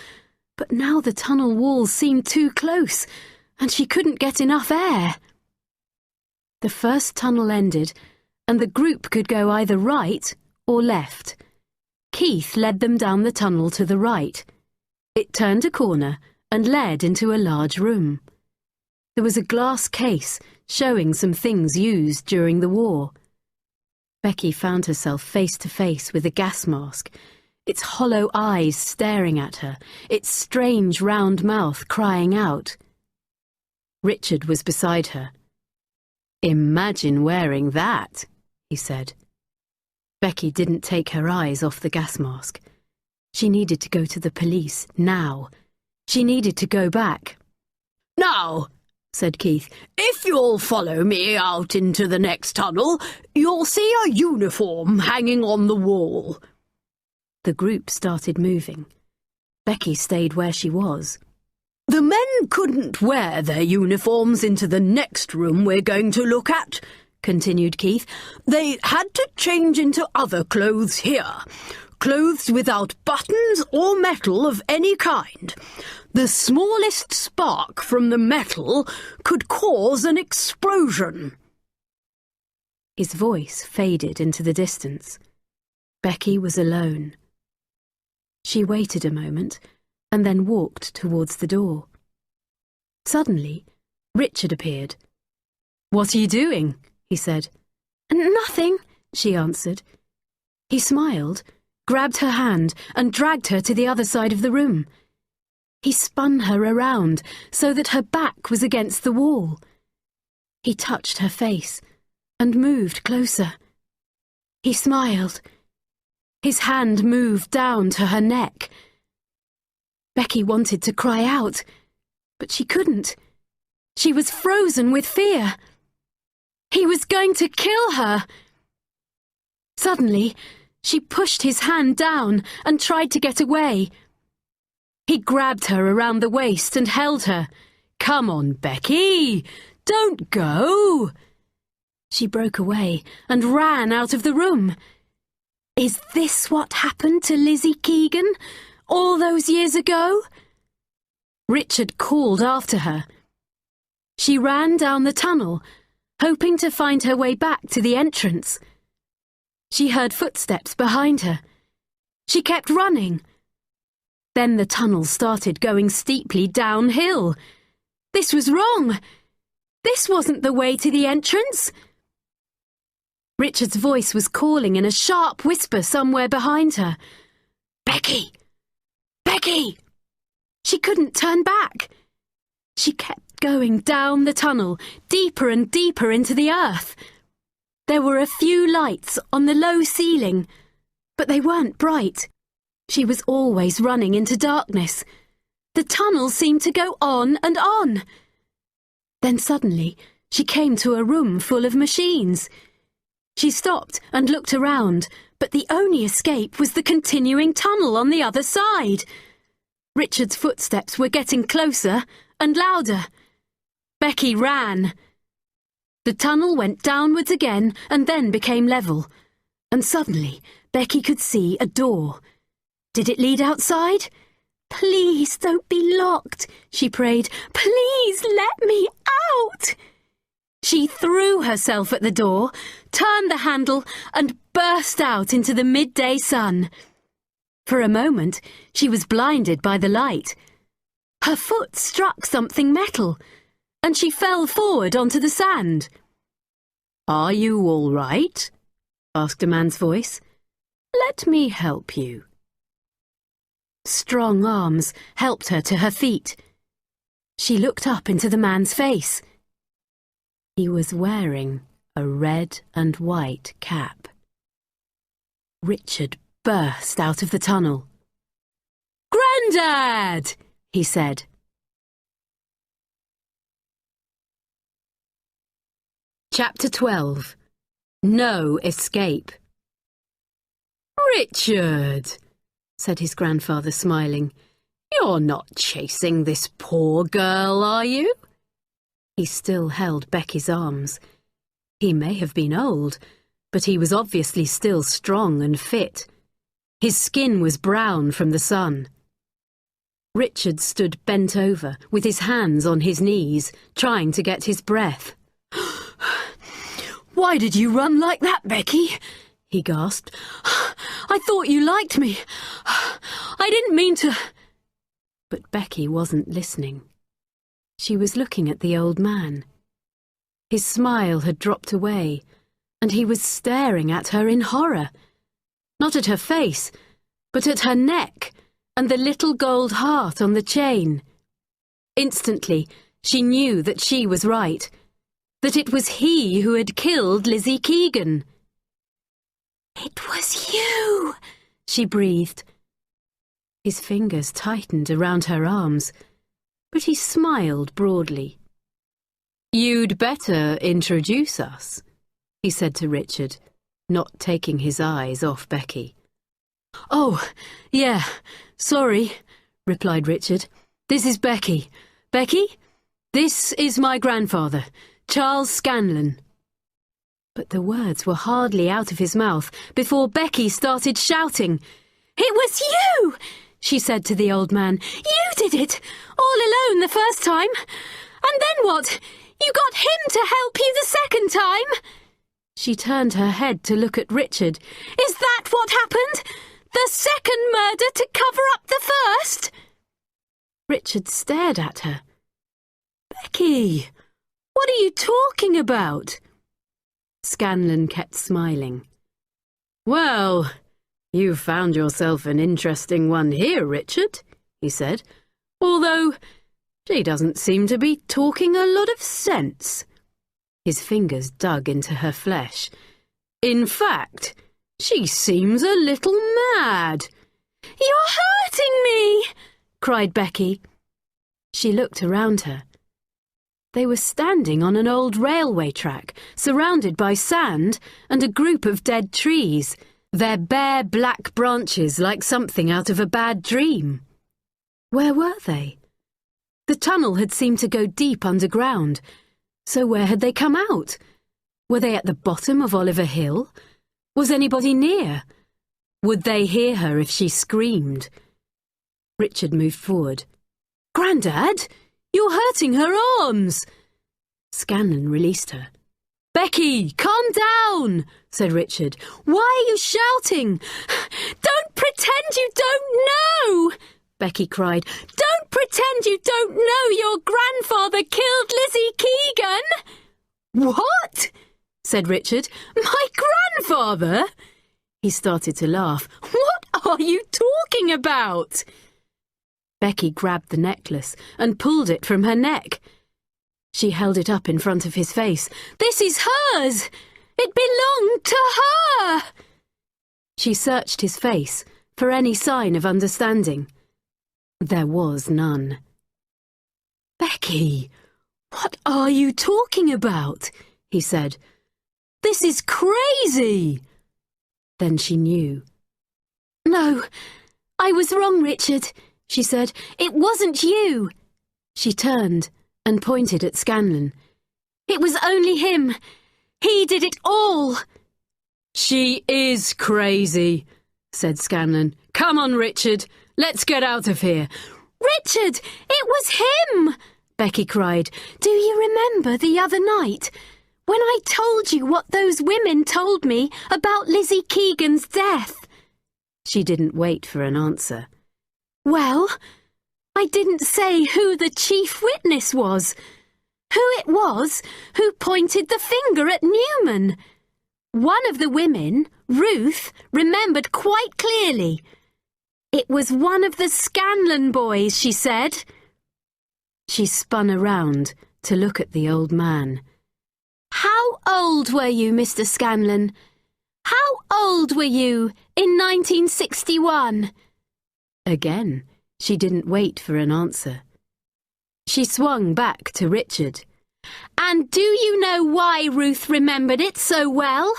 but now the tunnel walls seemed too close, and she couldn't get enough air. The first tunnel ended, and the group could go either right or left. Keith led them down the tunnel to the right. It turned a corner and led into a large room. There was a glass case showing some things used during the war. Becky found herself face to face with a gas mask, its hollow eyes staring at her, its strange round mouth crying out. Richard was beside her. "Imagine wearing that," he said. Becky didn't take her eyes off the gas mask. She needed to go to the police, now. She needed to go back. "Now," said Keith, "if you'll follow me out into the next tunnel, you'll see a uniform hanging on the wall." The group started moving. Becky stayed where she was. "The men couldn't wear their uniforms into the next room we're going to look at," continued Keith. "They had to change into other clothes here. Clothes without buttons or metal of any kind. The smallest spark from the metal could cause an explosion." His voice faded into the distance. Becky was alone. She waited a moment and then walked towards the door. Suddenly, Richard appeared. "What are you doing?" he said. "Nothing," she answered. He smiled, grabbed her hand and dragged her to the other side of the room. He spun her around so that her back was against the wall. He touched her face and moved closer. He smiled. His hand moved down to her neck. Becky wanted to cry out, but she couldn't. She was frozen with fear. He was going to kill her. Suddenly, she pushed his hand down and tried to get away. He grabbed her around the waist and held her. "Come on, Becky, don't go." She broke away and ran out of the room. Is this what happened to Lizzie Keegan all those years ago? Richard called after her. She ran down the tunnel, hoping to find her way back to the entrance. She heard footsteps behind her. She kept running. Then the tunnel started going steeply downhill. This was wrong. This wasn't the way to the entrance. Richard's voice was calling in a sharp whisper somewhere behind her. "Becky! Becky!" She couldn't turn back. She kept going down the tunnel, deeper and deeper into the earth. There were a few lights on the low ceiling, but they weren't bright. She was always running into darkness. The tunnel seemed to go on and on. Then suddenly, she came to a room full of machines. She stopped and looked around, but the only escape was the continuing tunnel on the other side. Richard's footsteps were getting closer and louder. Becky ran. The tunnel went downwards again and then became level. And suddenly, Becky could see a door. Did it lead outside? "Please don't be locked," she prayed. "Please let me out." She threw herself at the door, turned the handle, and burst out into the midday sun. For a moment, she was blinded by the light. Her foot struck something metal, and she fell forward onto the sand. "Are you all right?" asked a man's voice. "Let me help you." Strong arms helped her to her feet. She looked up into the man's face. He was wearing a red and white cap. Richard burst out of the tunnel. "Grandad!" he said. Chapter 12. No Escape. "Richard," said his grandfather, smiling, "you're not chasing this poor girl, are you?" He still held Becky's arms. He may have been old, but he was obviously still strong and fit. His skin was brown from the sun. Richard stood bent over, with his hands on his knees, trying to get his breath. "Why did you run like that, Becky?" he gasped. "I thought you liked me. I didn't mean to—" But Becky wasn't listening. She was looking at the old man. His smile had dropped away, and he was staring at her in horror. Not at her face, but at her neck and the little gold heart on the chain. Instantly, she knew that she was right, that it was he who had killed Lizzie Keegan. "It was you," she breathed. His fingers tightened around her arms, but he smiled broadly. "You'd better introduce us," he said to Richard, not taking his eyes off Becky. "Oh, yeah, sorry," replied Richard. "This is Becky. Becky, this is my grandfather, Charles Scanlon." But the words were hardly out of his mouth before Becky started shouting. "It was you!" she said to the old man. "You did it, all alone the first time. And then what? You got him to help you the second time?" She turned her head to look at Richard. "Is that what happened? The second murder to cover up the first?" Richard stared at her. "Becky, what are you talking about?" Scanlon kept smiling. "Well, you found yourself an interesting one here, Richard," he said, "although she doesn't seem to be talking a lot of sense." His fingers dug into her flesh. "In fact, she seems a little mad." "You're hurting me!" cried Becky. She looked around her. They were standing on an old railway track, surrounded by sand and a group of dead trees, their bare black branches like something out of a bad dream. Where were they? The tunnel had seemed to go deep underground, so where had they come out? Were they at the bottom of Oliver Hill? Was anybody near? Would they hear her if she screamed? Richard moved forward. "Grandad, you're hurting her arms!" Scanlon released her. "Becky, calm down," said Richard. "Why are you shouting?" "Don't pretend you don't know!" Becky cried. "Don't pretend you don't know your grandfather killed Lizzie Keegan!" "What?" said Richard. "My grandfather?" He started to laugh. "What are you talking about?" Becky grabbed the necklace and pulled it from her neck. She held it up in front of his face. "This is hers! It belonged to her!" She searched his face for any sign of understanding. There was none. "Becky, what are you talking about?" he said. "This is crazy!" Then she knew. "No, I was wrong, Richard," she said. "It wasn't you." She turned and pointed at Scanlon. "It was only him. He did it all." "She is crazy," said Scanlon. "Come on, Richard. Let's get out of here." "Richard, it was him!" Becky cried. "Do you remember the other night, when I told you what those women told me about Lizzie Keegan's death?" She didn't wait for an answer. Well, I didn't say who the chief witness was. Who it was who pointed the finger at Newman. One of the women, Ruth, remembered quite clearly. It was one of the Scanlon boys, she said. She spun around to look at the old man. How old were you, Mr. Scanlon? How old were you in 1961? Again, she didn't wait for an answer. She swung back to Richard. And do you know why Ruth remembered it so well?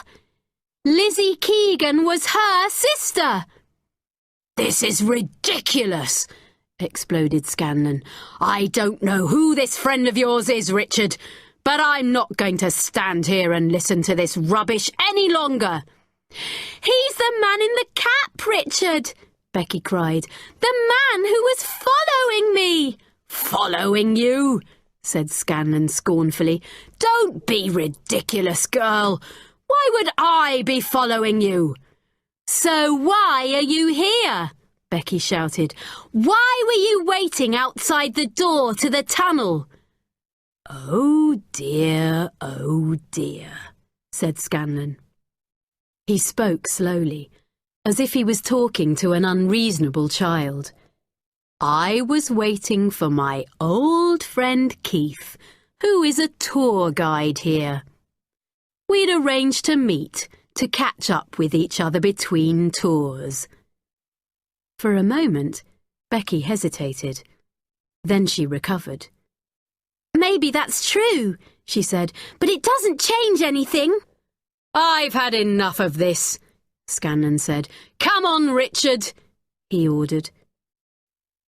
Lizzie Keegan was her sister. This is ridiculous, exploded Scanlon. I don't know who this friend of yours is, Richard, but I'm not going to stand here and listen to this rubbish any longer. He's the man in the cap, Richard, Becky cried. The man who was following me. Following you? Said Scanlon scornfully. Don't be ridiculous, girl. Why would I be following you? So why are you here? Becky shouted. Why were you waiting outside the door to the tunnel? Oh dear, said Scanlon. He spoke slowly, as if he was talking to an unreasonable child. I was waiting for my old friend Keith, who is a tour guide here. We'd arranged to meet to catch up with each other between tours. For a moment, Becky hesitated. Then she recovered. Maybe that's true, she said, but it doesn't change anything. I've had enough of this, Scanlon said. Come on, Richard, he ordered.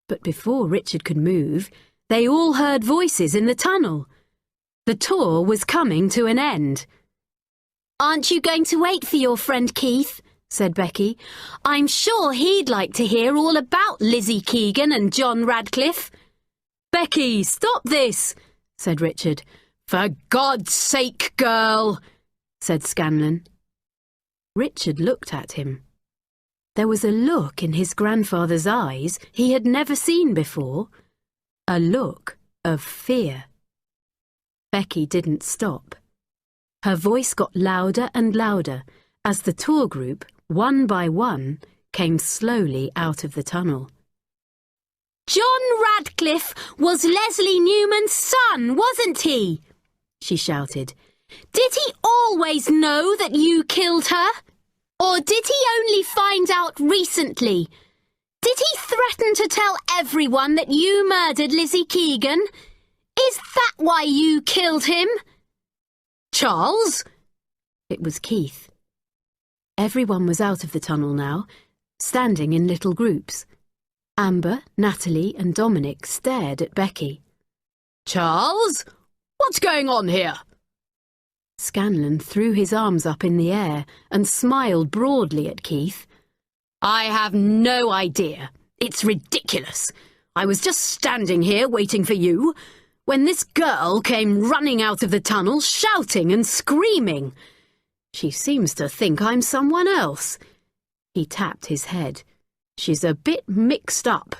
But before Richard could move, they all heard voices in the tunnel. The tour was coming to an end. Aren't you going to wait for your friend Keith? Said Becky. I'm sure he'd like to hear all about Lizzie Keegan and John Radcliffe. Becky, stop this, said Richard. For God's sake, girl, said Scanlon. Richard looked at him. There was a look in his grandfather's eyes he had never seen before, a look of fear. Becky didn't stop. Her voice got louder and louder as the tour group, one by one, came slowly out of the tunnel. John Radcliffe was Leslie Newman's son, wasn't he? She shouted. Did he always know that you killed her? Or did he only find out recently? Did he threaten to tell everyone that you murdered Lizzie Keegan? Is that why you killed him? Charles? It was Keith. Everyone was out of the tunnel now, standing in little groups. Amber, Natalie and Dominic stared at Becky. Charles? What's going on here? Scanlon threw his arms up in the air and smiled broadly at Keith. I have no idea. It's ridiculous. I was just standing here waiting for you when this girl came running out of the tunnel shouting and screaming. She seems to think I'm someone else. He tapped his head. She's a bit mixed up.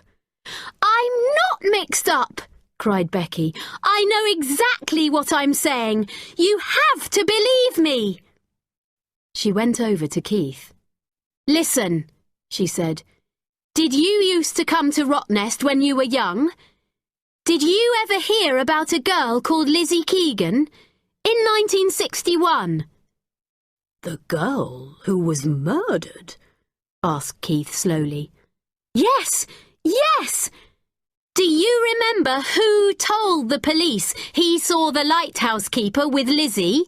I'm not mixed up, cried Becky. I know exactly what I'm saying. You have to believe me. She went over to Keith. Listen, she said. Did you used to come to Rottnest when you were young? Did you ever hear about a girl called Lizzie Keegan in 1961? The girl who was murdered? Asked Keith slowly. Yes, yes! Do you remember who told the police he saw the lighthouse keeper with Lizzie?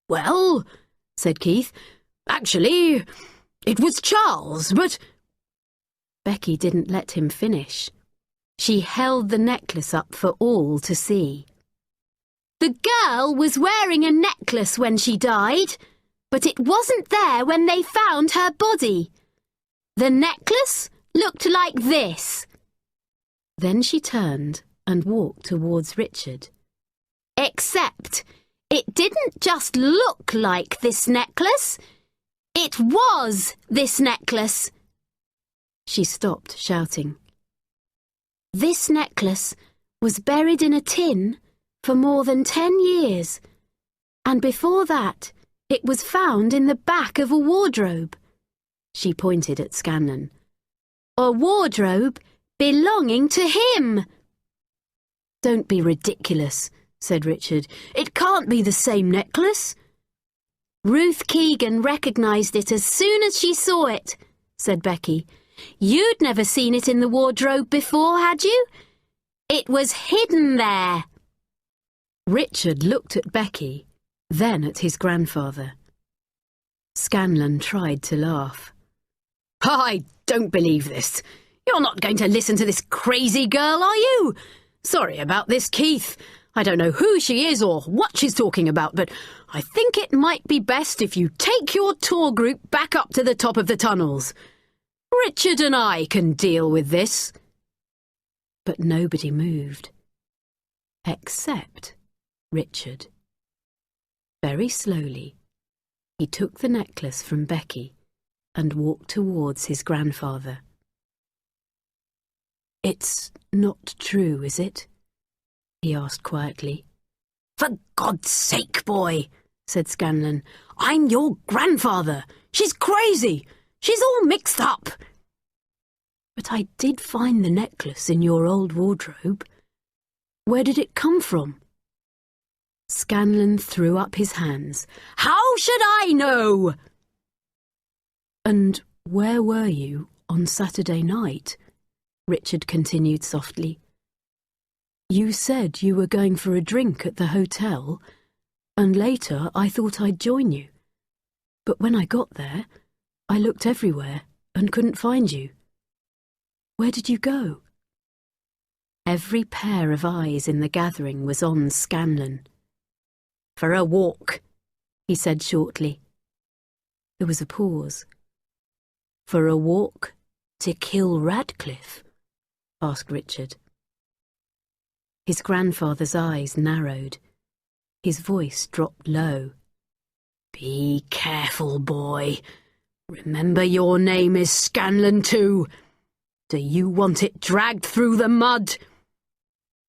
Well, said Keith, actually, it was Charles, but... Becky didn't let him finish. She held the necklace up for all to see. The girl was wearing a necklace when she died, but it wasn't there when they found her body. The necklace looked like this. Then she turned and walked towards Richard. Except it didn't just look like this necklace. It was this necklace. She stopped shouting. This necklace was buried in a tin for more than 10 years, and before that it was found in the back of a wardrobe. She pointed at Scanlan. A wardrobe belonging to him. Don't be ridiculous, said Richard. It can't be the same necklace. Ruth Keegan recognised it as soon as she saw it, said Becky. You'd never seen it in the wardrobe before, had you? It was hidden there. Richard looked at Becky, then at his grandfather. Scanlan tried to laugh. I don't believe this. You're not going to listen to this crazy girl, are you? Sorry about this, Keith. I don't know who she is or what she's talking about, but I think it might be best if you take your tour group back up to the top of the tunnels. Richard and I can deal with this. But nobody moved. Except Richard. Very slowly, he took the necklace from Becky and walked towards his grandfather. It's not true, is it? He asked quietly. For God's sake, boy, said Scanlan. I'm your grandfather. She's crazy. She's all mixed up. But I did find the necklace in your old wardrobe. Where did it come from? Scanlan threw up his hands. How should I know? And where were you on Saturday night? Richard continued softly. You said you were going for a drink at the hotel, and later I thought I'd join you. But when I got there, I looked everywhere and couldn't find you. Where did you go? Every pair of eyes in the gathering was on Scanlan. For a walk, he said shortly. There was a pause. For a walk to kill Radcliffe? Asked Richard. His grandfather's eyes narrowed. His voice dropped low. Be careful, boy. Remember your name is Scanlan too. Do you want it dragged through the mud?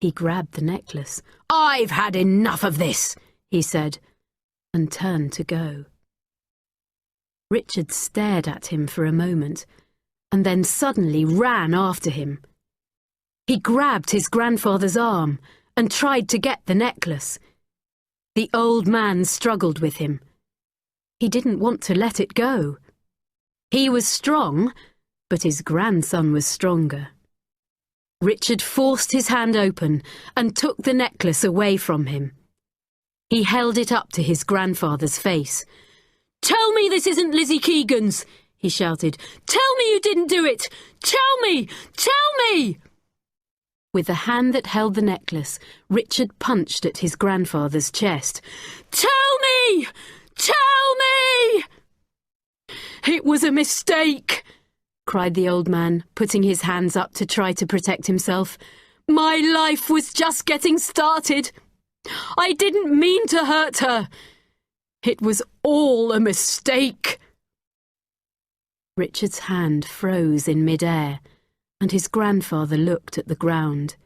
He grabbed the necklace. I've had enough of this, he said, and turned to go. Richard stared at him for a moment, and then suddenly ran after him. He grabbed his grandfather's arm and tried to get the necklace. The old man struggled with him. He didn't want to let it go. He was strong, but his grandson was stronger. Richard forced his hand open and took the necklace away from him. He held it up to his grandfather's face. Tell me this isn't Lizzie Keegan's, he shouted. Tell me you didn't do it! Tell me! Tell me! With the hand that held the necklace, Richard punched at his grandfather's chest. Tell me! Tell me! It was a mistake, cried the old man, putting his hands up to try to protect himself. My life was just getting started. I didn't mean to hurt her. It was all a mistake. Richard's hand froze in mid-air, and his grandfather looked at the ground.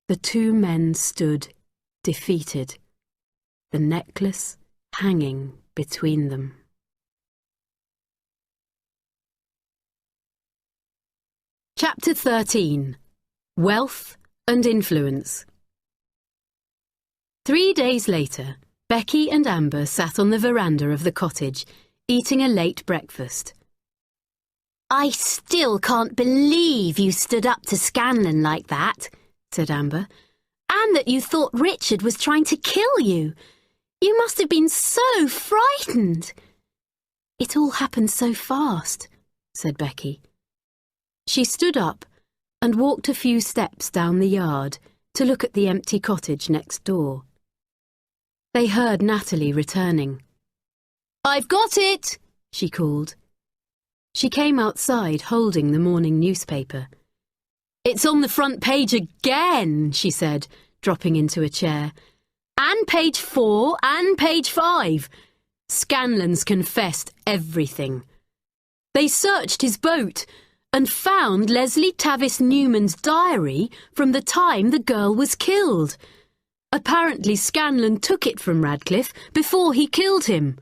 The two men stood, defeated, the necklace hanging between them. Chapter 13. Wealth and Influence. 3 days later, Becky and Amber sat on the veranda of the cottage, eating a late breakfast. I still can't believe you stood up to Scanlan like that, said Amber, and that you thought Richard was trying to kill you. You must have been so frightened. It all happened so fast, said Becky. She stood up and walked a few steps down the yard to look at the empty cottage next door. They heard Natalie returning. I've got it, she called. She came outside holding the morning newspaper. It's on the front page again, she said, dropping into a chair. And page 4 and page 5. Scanlon's confessed everything. They searched his boat and found Leslie Tavis Newman's diary from the time the girl was killed. Apparently Scanlon took it from Radcliffe before he killed him.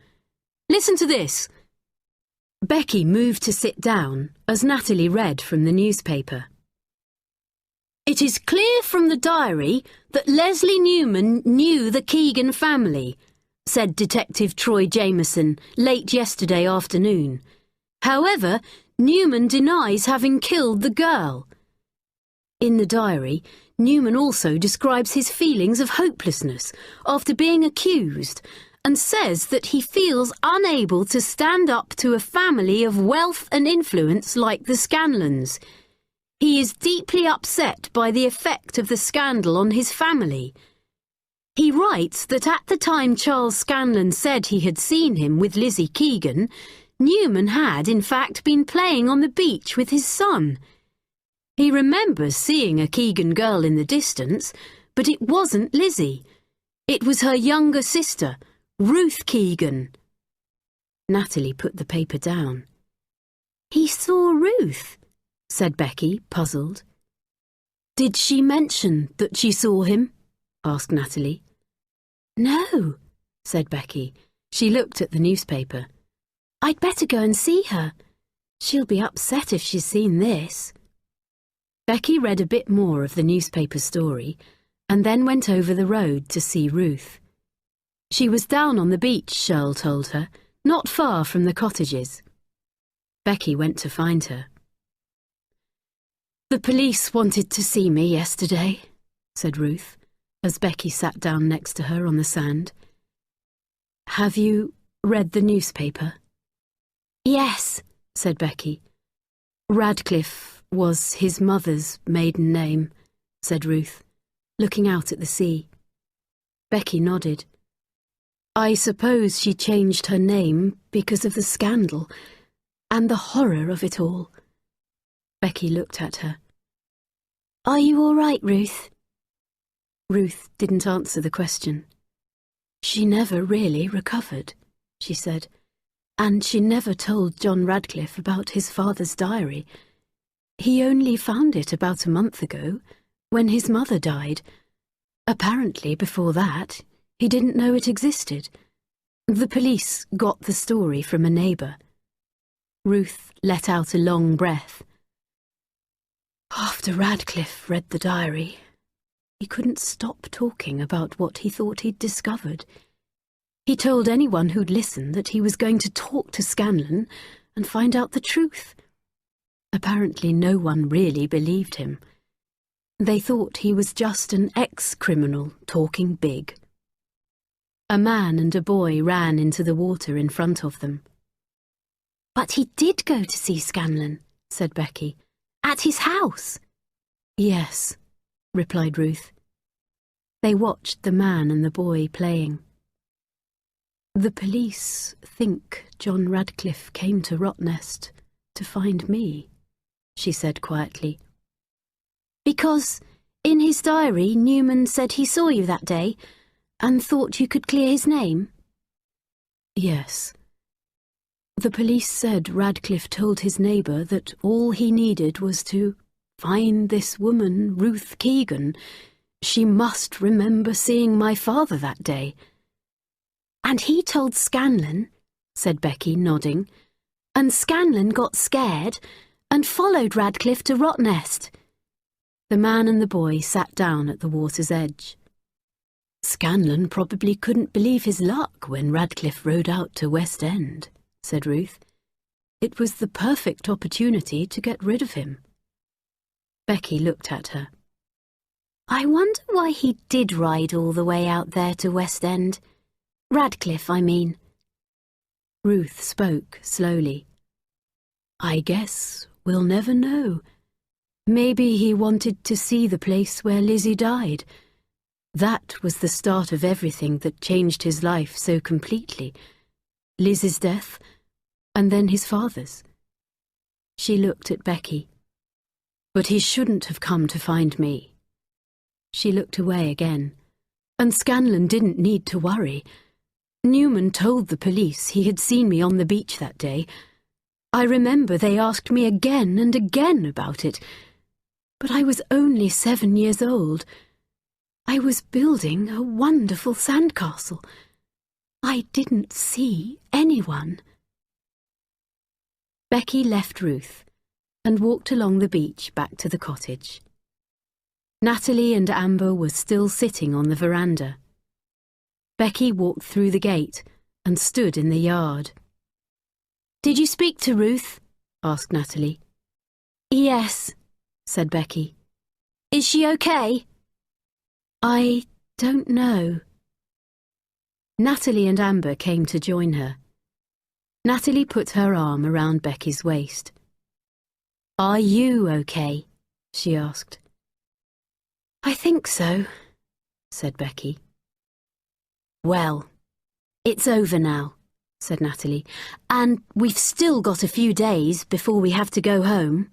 Listen to this. Becky moved to sit down as Natalie read from the newspaper. It is clear from the diary that Leslie Newman knew the Keegan family, said Detective Troy Jameson late yesterday afternoon. However, Newman denies having killed the girl. In the diary, Newman also describes his feelings of hopelessness after being accused and says that he feels unable to stand up to a family of wealth and influence like the Scanlons. He is deeply upset by the effect of the scandal on his family. He writes that at the time Charles Scanlon said he had seen him with Lizzie Keegan, Newman had in fact been playing on the beach with his son. He remembers seeing a Keegan girl in the distance, but it wasn't Lizzie. It was her younger sister, Ruth Keegan. Natalie put the paper down. He saw Ruth, said Becky, puzzled. Did she mention that she saw him? Asked Natalie. No, said Becky. She looked at the newspaper. I'd better go and see her. She'll be upset if she's seen this. Becky read a bit more of the newspaper story and then went over the road to see Ruth. She was down on the beach, Shirl told her, not far from the cottages. Becky went to find her. The police wanted to see me yesterday, said Ruth, as Becky sat down next to her on the sand. Have you read the newspaper? Yes, said Becky. Radcliffe was his mother's maiden name, said Ruth, looking out at the sea. Becky nodded. I suppose she changed her name because of the scandal and the horror of it all. Becky looked at her. Are you all right, Ruth? Ruth didn't answer the question. She never really recovered, she said, and she never told John Radcliffe about his father's diary. He only found it about a month ago, when his mother died. Apparently, before that, he didn't know it existed. The police got the story from a neighbour. Ruth let out a long breath. After Radcliffe read the diary, he couldn't stop talking about what he thought he'd discovered. He told anyone who'd listen that he was going to talk to Scanlon and find out the truth. Apparently no one really believed him. They thought he was just an ex-criminal talking big. A man and a boy ran into the water in front of them. But he did go to see Scanlon, said Becky. At his house. Yes, replied Ruth. They watched the man and the boy playing. The police think John Radcliffe came to Rottnest to find me, she said quietly. Because in his diary Newman said he saw you that day and thought you could clear his name? Yes. The police said Radcliffe told his neighbour that all he needed was to find this woman, Ruth Keegan. She must remember seeing my father that day. And he told Scanlon, said Becky, nodding, and Scanlon got scared and followed Radcliffe to Rottnest. The man and the boy sat down at the water's edge. Scanlon probably couldn't believe his luck when Radcliffe rode out to West End, said Ruth. It was the perfect opportunity to get rid of him. Becky looked at her. I wonder why he did ride all the way out there to West End. Radcliffe, I mean. Ruth spoke slowly. I guess we'll never know. Maybe he wanted to see the place where Lizzie died. That was the start of everything that changed his life so completely. Liz's death, and then his father's. She looked at Becky. But he shouldn't have come to find me. She looked away again, and Scanlon didn't need to worry. Newman told the police he had seen me on the beach that day. I remember they asked me again and again about it, but I was only 7 years old. I was building a wonderful sandcastle. I didn't see anyone. Becky left Ruth and walked along the beach back to the cottage. Natalie and Amber were still sitting on the veranda. Becky walked through the gate and stood in the yard. "Did you speak to Ruth?" asked Natalie. "Yes," said Becky. "Is she okay?" "I don't know." Natalie and Amber came to join her. Natalie put her arm around Becky's waist. "Are you okay?" she asked. "I think so," said Becky. "Well, it's over now," said Natalie, "and we've still got a few days before we have to go home.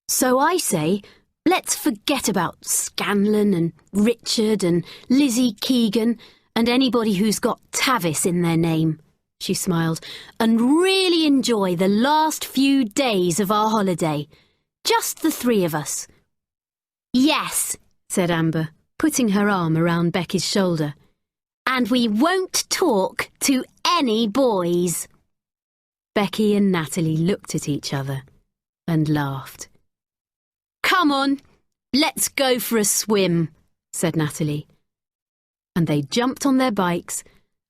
So I say, let's forget about Scanlon and Richard and Lizzie Keegan and anybody who's got Tavis in their name," she smiled, "and really enjoy the last few days of our holiday. Just the three of us." "Yes," said Amber, putting her arm around Becky's shoulder. "And we won't talk to any boys." Becky and Natalie looked at each other and laughed. "Come on, let's go for a swim," said Natalie. And they jumped on their bikes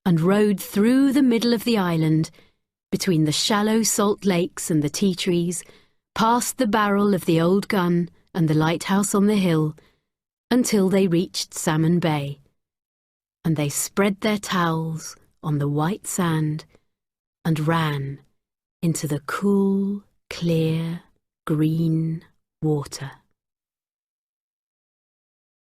and rode through the middle of the island, between the shallow salt lakes and the tea trees, past the barrel of the old gun and the lighthouse on the hill, until they reached Salmon Bay. And they spread their towels on the white sand and ran into the cool, clear, green water.